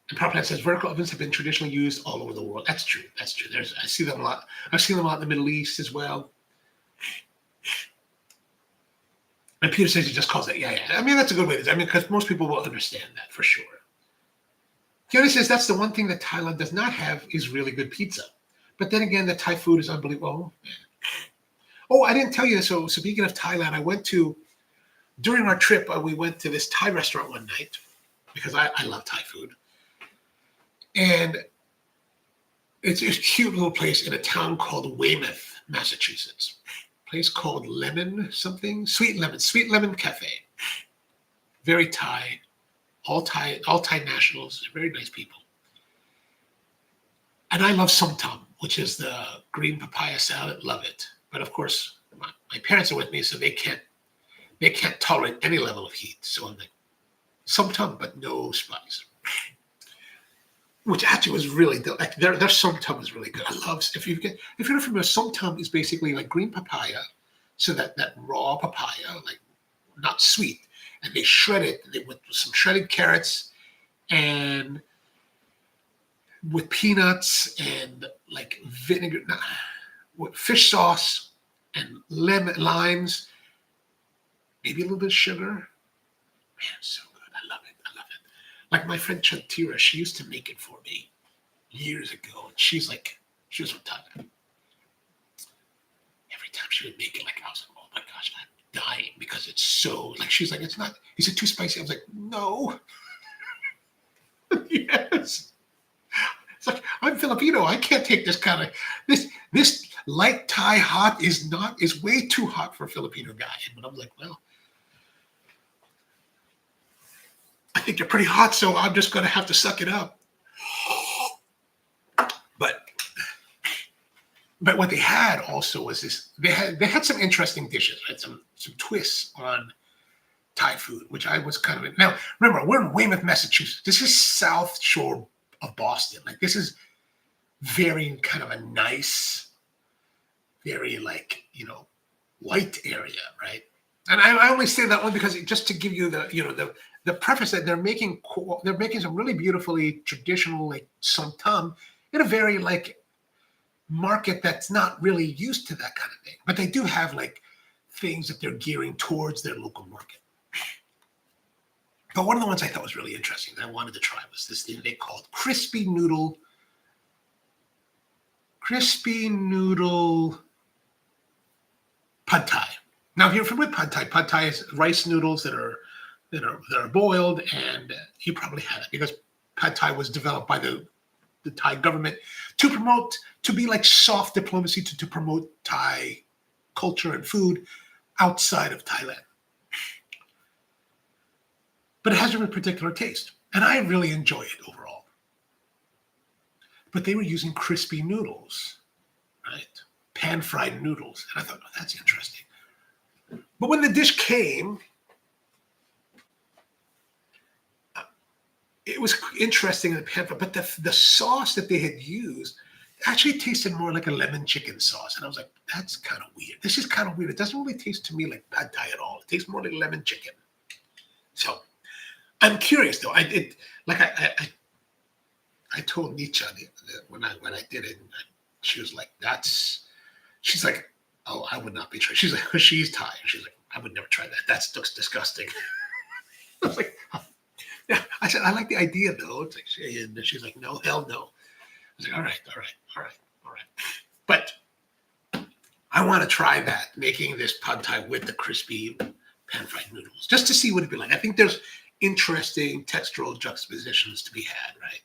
Speaker 1: And Power Plant says vertical ovens have been traditionally used all over the world. That's true. That's true. I see them a lot. I've seen them a lot in the Middle East as well. And Peter says he just calls it, yeah. I mean, that's a good way to do it. I mean, because most people will understand that for sure. Fiona says that's the one thing that Thailand does not have is really good pizza. But then again, the Thai food is unbelievable. Oh, I didn't tell you. So speaking of Thailand, during our trip, we went to this Thai restaurant one night because I love Thai food. And it's a cute little place in a town called Weymouth, Massachusetts. A place called Sweet Lemon Cafe. Very Thai. All Thai nationals, very nice people. And I love somtam, which is the green papaya salad. Love it. But of course, my parents are with me, so they can't tolerate any level of heat. So I'm like, somtam, but no spice. Which actually was really like their somtam is really good. I love if you're not familiar, somtam is basically like green papaya, so that raw papaya, like not sweet. And they shred it with some shredded carrots and with peanuts and like vinegar, with fish sauce and limes, maybe a little bit of sugar. Man, it's so good. I love it. Like my friend Chantira, she used to make it for me years ago. And she was from Thailand. Every time she would make it, like I was like, oh my gosh, I'm dying because it's so like she's like, it's not, is it too spicy? I was like, no. Yes. It's like, I'm Filipino. I can't take this kind of this light Thai hot is way too hot for a Filipino guy. But I'm like, well, I think you're pretty hot, so I'm just gonna have to suck it up. But what they had also was this. They had some interesting dishes, right? Some twists on Thai food, which I was kind of. Now remember, we're in Weymouth, Massachusetts. This is South Shore of Boston. Like this is very kind of a nice, very like white area, right? And I only say that one because just to give you the preface that they're making some really beautifully traditional like somtam in a very like market that's not really used to that kind of thing, but they do have like things that they're gearing towards their local market. But one of the ones I thought was really interesting that I wanted to try was this thing they called crispy noodle pad thai. Now, if you're familiar with pad thai is rice noodles that are boiled, and you probably had it because pad thai was developed by the the Thai government to be like soft diplomacy to promote Thai culture and food outside of Thailand. But it has a particular taste, and I really enjoy it overall. But they were using crispy noodles, right? Pan-fried noodles. And I thought, oh, that's interesting. But when the dish came, it was interesting in the pan, but the sauce that they had used actually tasted more like a lemon chicken sauce. And I was like, that's kind of weird. This is kind of weird. It doesn't really taste to me like pad thai at all. It tastes more like lemon chicken. So I'm curious though. I told Nietzsche when I did it, she was like, she's like, oh, I would not be trying. She's like, she's Thai. She's like, I would never try that. That looks disgusting. I was like, yeah. I said, I like the idea though. It's like, and she's like, no, hell no. I was like, all right. But I want to try that, making this pad thai with the crispy pan-fried noodles, just to see what it'd be like. I think there's interesting textural juxtapositions to be had, right?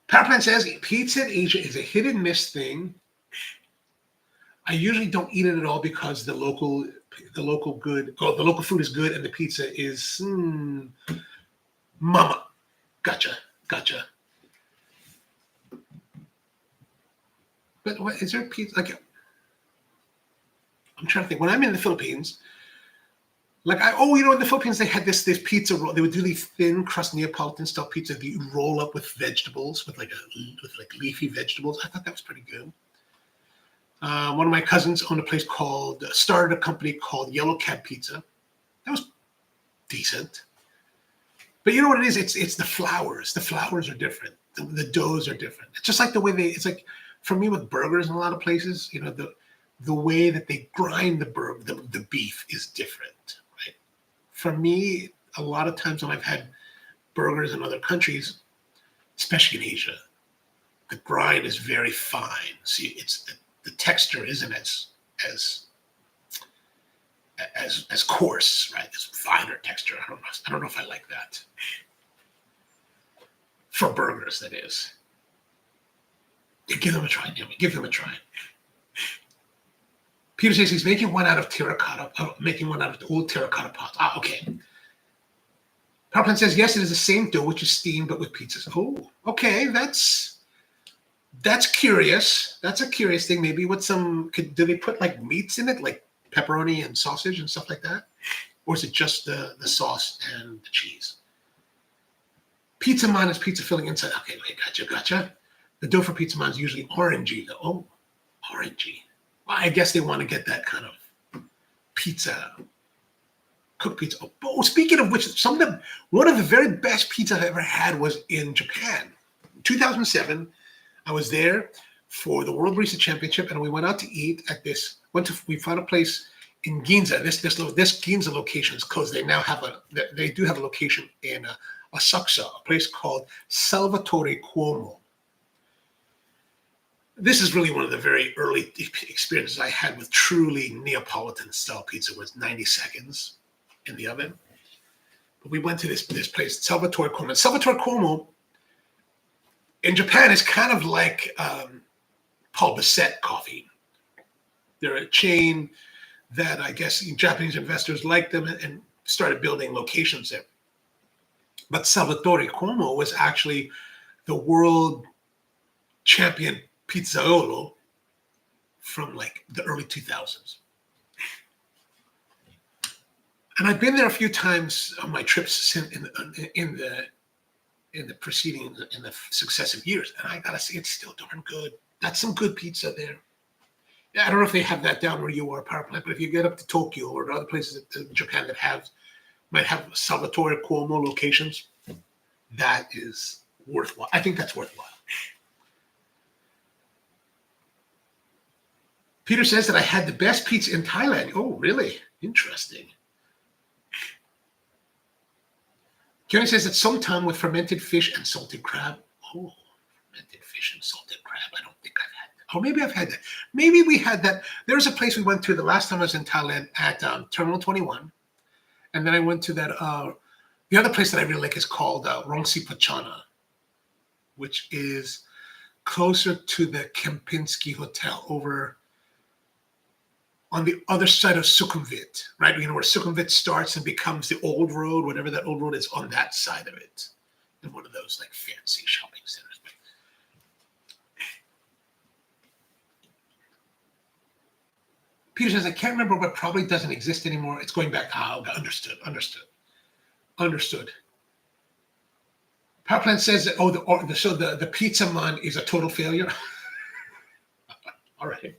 Speaker 1: Powerplant says pizza in Asia is a hit and miss thing. I usually don't eat it at all because the local food is good and the pizza is mama. Gotcha. But what is there pizza? Like, I'm trying to think. When I'm in the Philippines, in the Philippines they had this pizza roll. They would do these thin crust Neapolitan style pizza that you roll up with vegetables, with leafy vegetables. I thought that was pretty good. One of my cousins owned started a company called Yellow Cab Pizza. That was decent. But you know what it is? It's the flours. The flours are different. The doughs are different. It's just like the way it's like, for me with burgers in a lot of places, the way that they grind the beef is different, right? For me, a lot of times when I've had burgers in other countries, especially in Asia, the grind is very fine. See, the texture isn't as coarse, right? It's finer texture. I don't know if I like that. For burgers, that is. Give them a try, Naomi. Give them a try. Peter says he's making one out of old terracotta pots. Okay. Powerplant says, yes, it is the same dough, which is steamed, but with pizzas. Oh, okay. That's curious. That's a curious thing. Maybe with do they put like meats in it, like pepperoni and sausage and stuff like that? Or is it just the sauce and the cheese? Pizza man is pizza filling inside. Okay, gotcha. The dough for pizza man is usually orangey, though. Oh, orangey. Well, I guess they want to get that kind of pizza, cooked pizza. Oh, speaking of which, one of the very best pizza I've ever had was in Japan. In 2007, I was there for the World Barista Championship, and we went out to eat at this. We found a place in Ginza. This Ginza location is closed. They now they do have a location in Asakusa, a place called Salvatore Cuomo. This is really one of the very early experiences I had with truly Neapolitan style pizza. It was 90 seconds in the oven. But we went to this place, Salvatore Cuomo. Salvatore Cuomo in Japan is kind of like Paul Bissett coffee. They're a chain that I guess Japanese investors liked them and started building locations there. But Salvatore Cuomo was actually the world champion pizzaiolo from like the early 2000s. And I've been there a few times on my trips in the successive years. And I gotta say, it's still darn good. That's some good pizza there. I don't know if they have that down where you are, Powerplant, but if you get up to Tokyo or other places in Japan that might have Salvatore Cuomo locations, that is worthwhile. I think that's worthwhile. Peter says that I had the best pizza in Thailand. Oh, really? Interesting. Kenny says that sometime with fermented fish and salted crab. Oh, fermented fish and salted crab. I don't think I've had them. Oh, maybe I've had that. Maybe we had that. There was a place we went to the last time I was in Thailand at Terminal 21. And then I went to that, the other place that I really like is called Rongsi Pachana, which is closer to the Kempinski Hotel over on the other side of Sukhumvit, right? You know, where Sukhumvit starts and becomes the old road, whatever that old road is, on that side of it. In one of those like fancy shopping centers. Peter says, I can't remember what probably doesn't exist anymore. It's going back. Ah, okay. Understood. Power Plant says that, so the pizza man is a total failure. All right.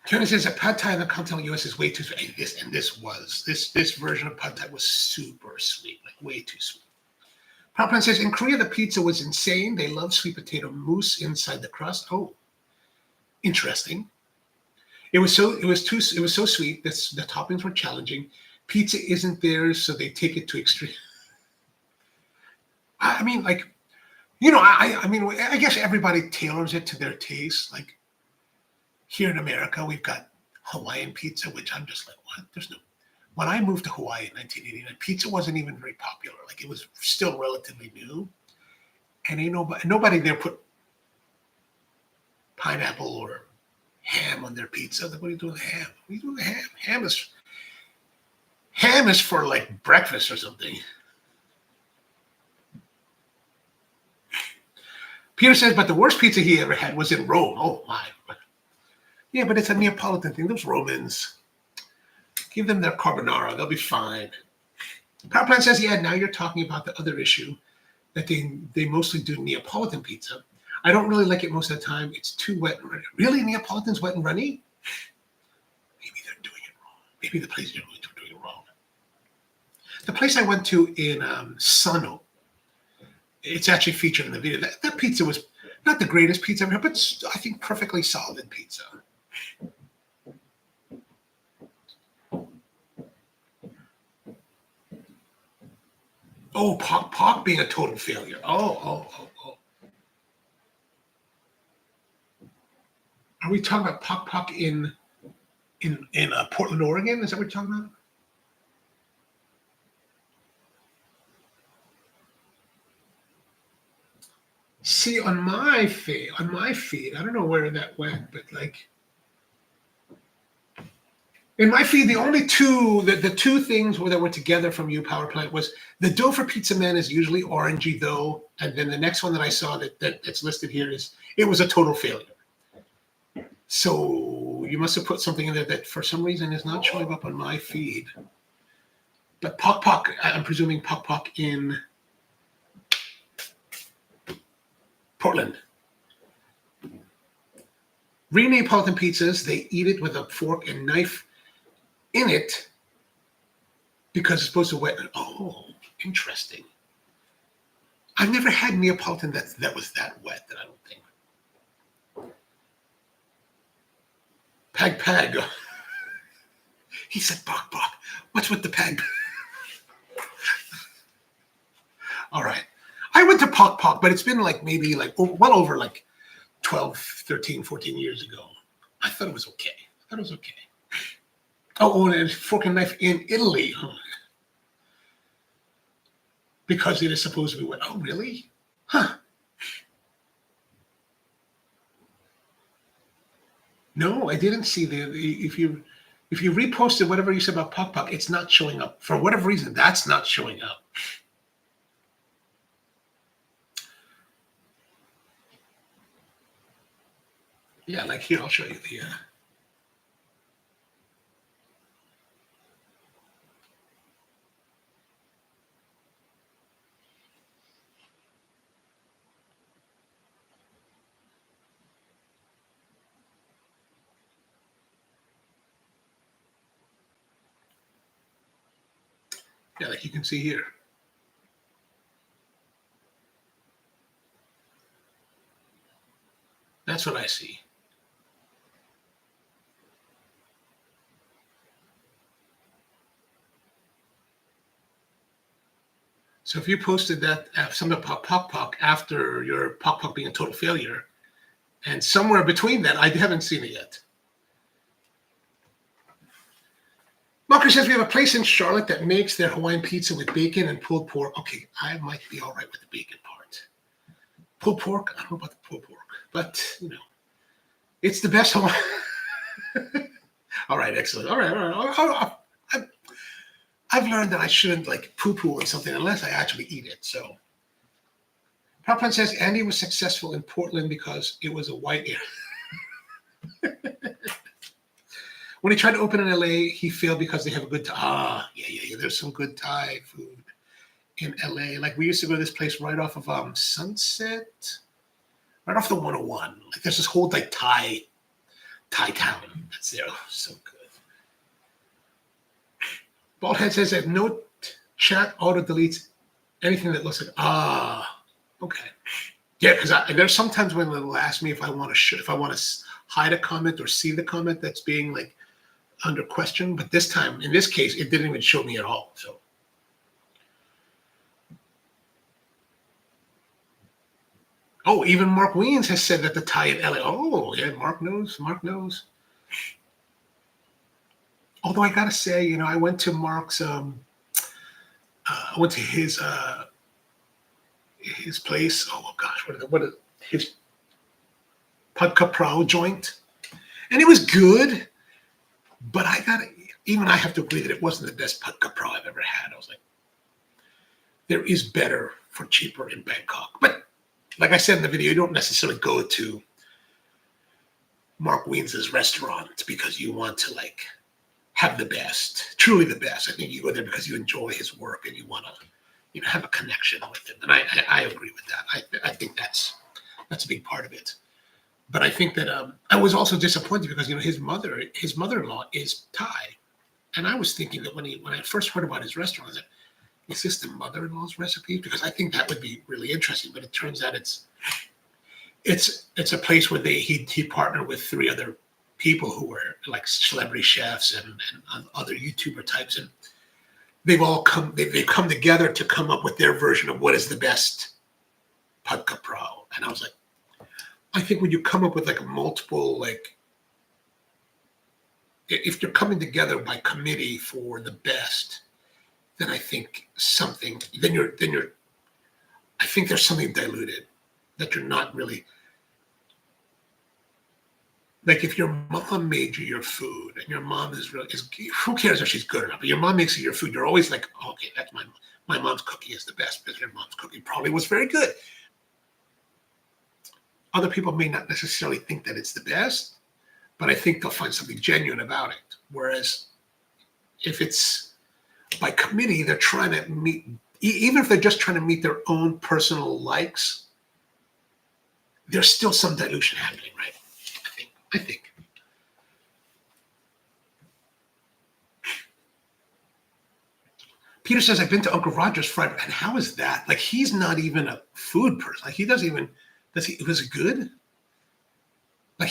Speaker 1: Tony says that pad thai in the continental US is way too sweet. This version of pad thai was super sweet, like way too sweet. Power Plant says in Korea the pizza was insane. They love sweet potato mousse inside the crust. Oh, interesting. It was so sweet. The toppings were challenging. Pizza isn't theirs, so they take it to extreme. I mean, like, you know, I guess everybody tailors it to their taste. Like here in America, we've got Hawaiian pizza, which I'm just like, what? There's no. When I moved to Hawaii in 1989, pizza wasn't even very popular. Like it was still relatively new, and ain't nobody there put pineapple or ham on their pizza. Like, what are you doing with ham? What are you doing with ham? Ham is for like breakfast or something. Peter says, but the worst pizza he ever had was in Rome. Oh my. Yeah, but it's a Neapolitan thing. Those Romans, give them their carbonara. They'll be fine. Power Plant says, yeah, now you're talking about the other issue that they mostly do Neapolitan pizza. I don't really like it most of the time. It's too wet and runny. Really? Neapolitan's wet and runny? Maybe they're doing it wrong. Maybe the place you're going to are doing it wrong. The place I went to in Sano, it's actually featured in the video. That pizza was not the greatest pizza I've ever had, but I think perfectly solid pizza. Oh, Pock being a total failure. Oh. Are we talking about Pock in Portland, Oregon? Is that what you're talking about? See, on my feed, I don't know where that went, but like in my feed, the only the two things that were together from you, Power Plant, was the dough for Pizza Man is usually orangey dough, and then the next one that I saw that's listed here is it was a total failure. So you must have put something in there that for some reason is not showing up on my feed. But Pock, I'm presuming Pock in Portland. Real Neapolitan pizzas, they eat it with a fork and knife in it because it's supposed to wet. Oh, interesting. I've never had Neapolitan that was that wet, that I don't think. Pag. He said Pock. What's with the pag? All right. I went to Pock, but it's been like maybe like well over like 12, 13, 14 years ago. I thought it was okay. Oh, and fork and knife in Italy. Oh. Because it is supposed to be wet. Oh, really? Huh. No, I didn't see if you reposted whatever you said about Pock, it's not showing up. For whatever reason, that's not showing up. Yeah, like here, I'll show you the. Yeah, like you can see here. That's what I see. So if you posted that something about Pok Pok after your Pok Pok being a total failure, and somewhere between that, I haven't seen it yet. Marcus says we have a place in Charlotte that makes their Hawaiian pizza with bacon and pulled pork. Okay, I might be all right with the bacon part. Pulled pork, I don't know about the pulled pork, but it's the best Hawaiian. All right, excellent. All right. I've learned that I shouldn't like poo-poo on something unless I actually eat it. So, Powerplant says Andy was successful in Portland because it was a white area. When he tried to open in LA, he failed because they have a good Thai. Yeah. There's some good Thai food in LA. Like we used to go to this place right off of Sunset, right off the 101. Like there's this whole like Thai town that's there. Oh, so good. Baldhead says that no chat auto deletes anything that looks like okay. Yeah, because there's sometimes when it'll ask me if I want to hide a comment or see the comment that's being like under question, but this time, in this case, it didn't even show me at all. So, even Mark Weens has said that the Thai in LA. Oh, yeah, Mark knows. Although I gotta say, I went to Mark's. I went to his place. Oh gosh, what is his Pudka Prao joint, and it was good. But I have to agree that it wasn't the best Pudka Prao I've ever had. I was like, there is better for cheaper in Bangkok. But like I said in the video, you don't necessarily go to Mark Weens' restaurant because you want to like have the best, truly the best. I think you go there because you enjoy his work and you want to, have a connection with him. And I agree with that. I think that's a big part of it. But I think that I was also disappointed because his mother-in-law is Thai, and I was thinking that when I first heard about his restaurant, I was like, is this the mother-in-law's recipe? Because I think that would be really interesting. But it turns out it's a place where he partnered with 3 other people who were like celebrity chefs and other YouTuber types, and they've come together to come up with their version of what is the best Pudka Prao. And I was like, I think when you come up with like a multiple, like if you're coming together by committee for the best, then I think I think there's something diluted that you're not really. Like if your mom made you your food and your mom is who cares if she's good or not, but your mom makes you your food, you're always like, okay, that's my mom's cookie is the best because your mom's cookie probably was very good. Other people may not necessarily think that it's the best, but I think they'll find something genuine about it. Whereas if it's by committee, they're trying to meet, even if they're just trying to meet their own personal likes, there's still some dilution happening, right? I think. Peter says, I've been to Uncle Roger's fried, and how is that? Like, he's not even a food person. Like, he doesn't even, was it good? Like,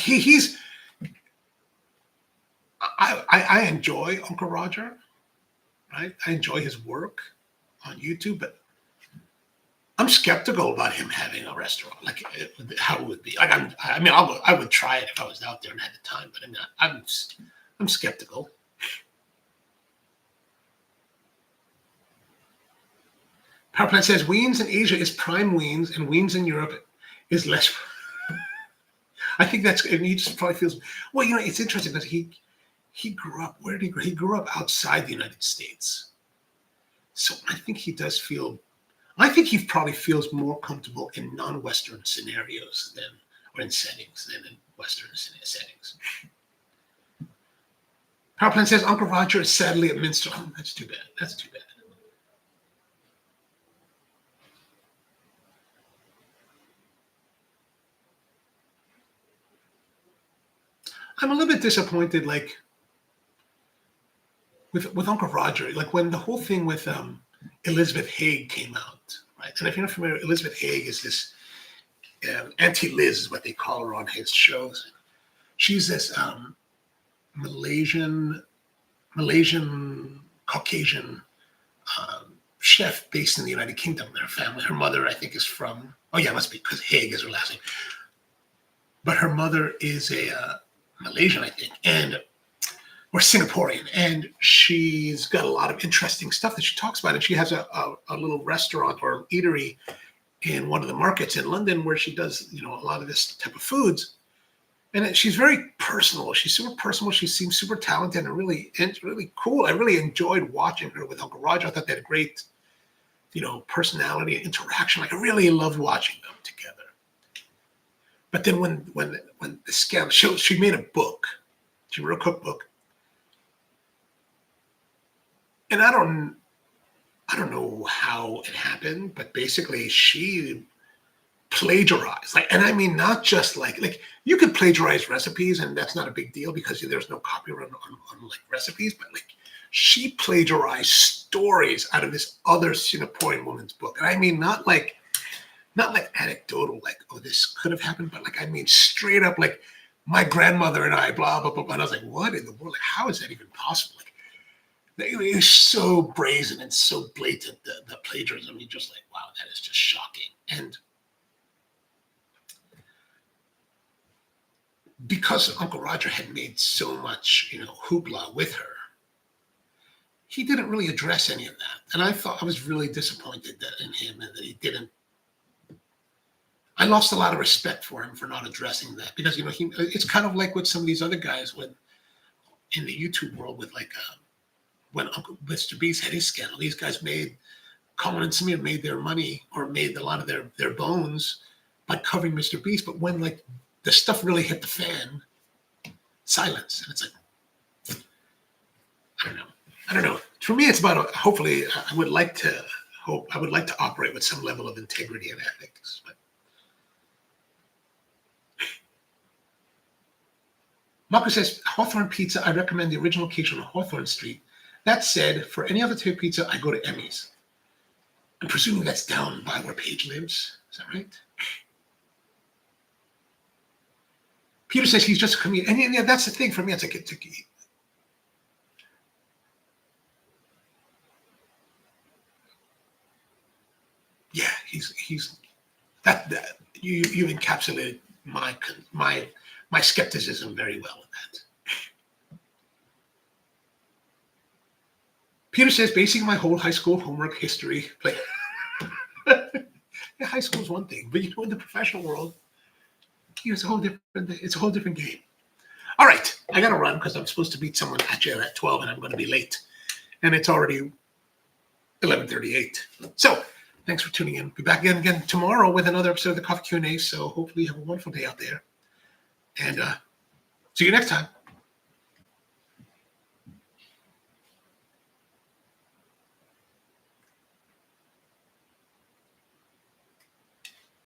Speaker 1: I enjoy Uncle Roger, right? I enjoy his work on YouTube, but I'm skeptical about him having a restaurant, like how it would be. Like I would try it if I was out there and had the time, but I'm skeptical. Powerplant says Weens in Asia is prime Weens, and Weens in Europe is less. I think and he just probably feels. Well, it's interesting because he grew up. Where did he grow? He grew up outside the United States, so I think he does feel. I think he probably feels more comfortable in non-Western scenarios or in settings than in Western settings. Powerplant says Uncle Roger is sadly at Minster. Oh, that's too bad. That's too bad. I'm a little bit disappointed, like with Uncle Roger, like when the whole thing with Elizabeth Haig came out, right? And if you're not familiar, Elizabeth Haig is this Auntie Liz is what they call her on his shows. She's this Malaysian Caucasian chef based in the United Kingdom. Her family, her mother, I think, is from, must be, because Haig is her last name. But her mother is a Malaysian, I think, or Singaporean, and she's got a lot of interesting stuff that she talks about. And she has a little restaurant or eatery in one of the markets in London where she does, a lot of this type of foods. And she's very personal. She's super personal. She seems super talented and really cool. I really enjoyed watching her with Uncle Roger. I thought they had a great, personality and interaction. Like, I really loved watching them together. But then when the scam, she made a book. She wrote a cookbook. And I don't know how it happened, but basically she plagiarized. And I mean, not just like you could plagiarize recipes, and that's not a big deal because there's no copyright on recipes, but she plagiarized stories out of this other Singaporean woman's book. And I mean, not like anecdotal, this could have happened, but I mean, straight up, my grandmother and I, blah, blah, blah, blah. And I was like, what in the world? How is that even possible? It was so brazen and so blatant, the plagiarism. You're just like, wow, that is just shocking. And because Uncle Roger had made so much, hoopla with her, he didn't really address any of that. And I was really disappointed in him and that he didn't. I lost a lot of respect for him for not addressing that because, it's kind of like with some of these other guys when in the YouTube world with when Uncle Mr. Beast had his scandal, these guys Colin and Samir made their money or made a lot of their bones by covering Mr. Beast. But when the stuff really hit the fan, silence. And it's like, I don't know. For me, it's about, hopefully, I would like to operate with some level of integrity and ethics. But Marco says, Hawthorne Pizza, I recommend the original location on Hawthorne Street. That said, for any other type of pizza, I go to Emmy's. I'm presuming that's down by where Paige lives. Is that right? Peter says he's just a comedian. And yeah, that's the thing for me. It's like, yeah, he's that you encapsulated my skepticism very well in that. Peter says, basing my whole high school homework history. Yeah, high school is one thing, but in the professional world, it's a whole different game. All right, I got to run because I'm supposed to meet someone at 12, and I'm going to be late. And it's already 11:38. So thanks for tuning in. Be back again tomorrow with another episode of the Coffee Q&A. So hopefully you have a wonderful day out there. And see you next time.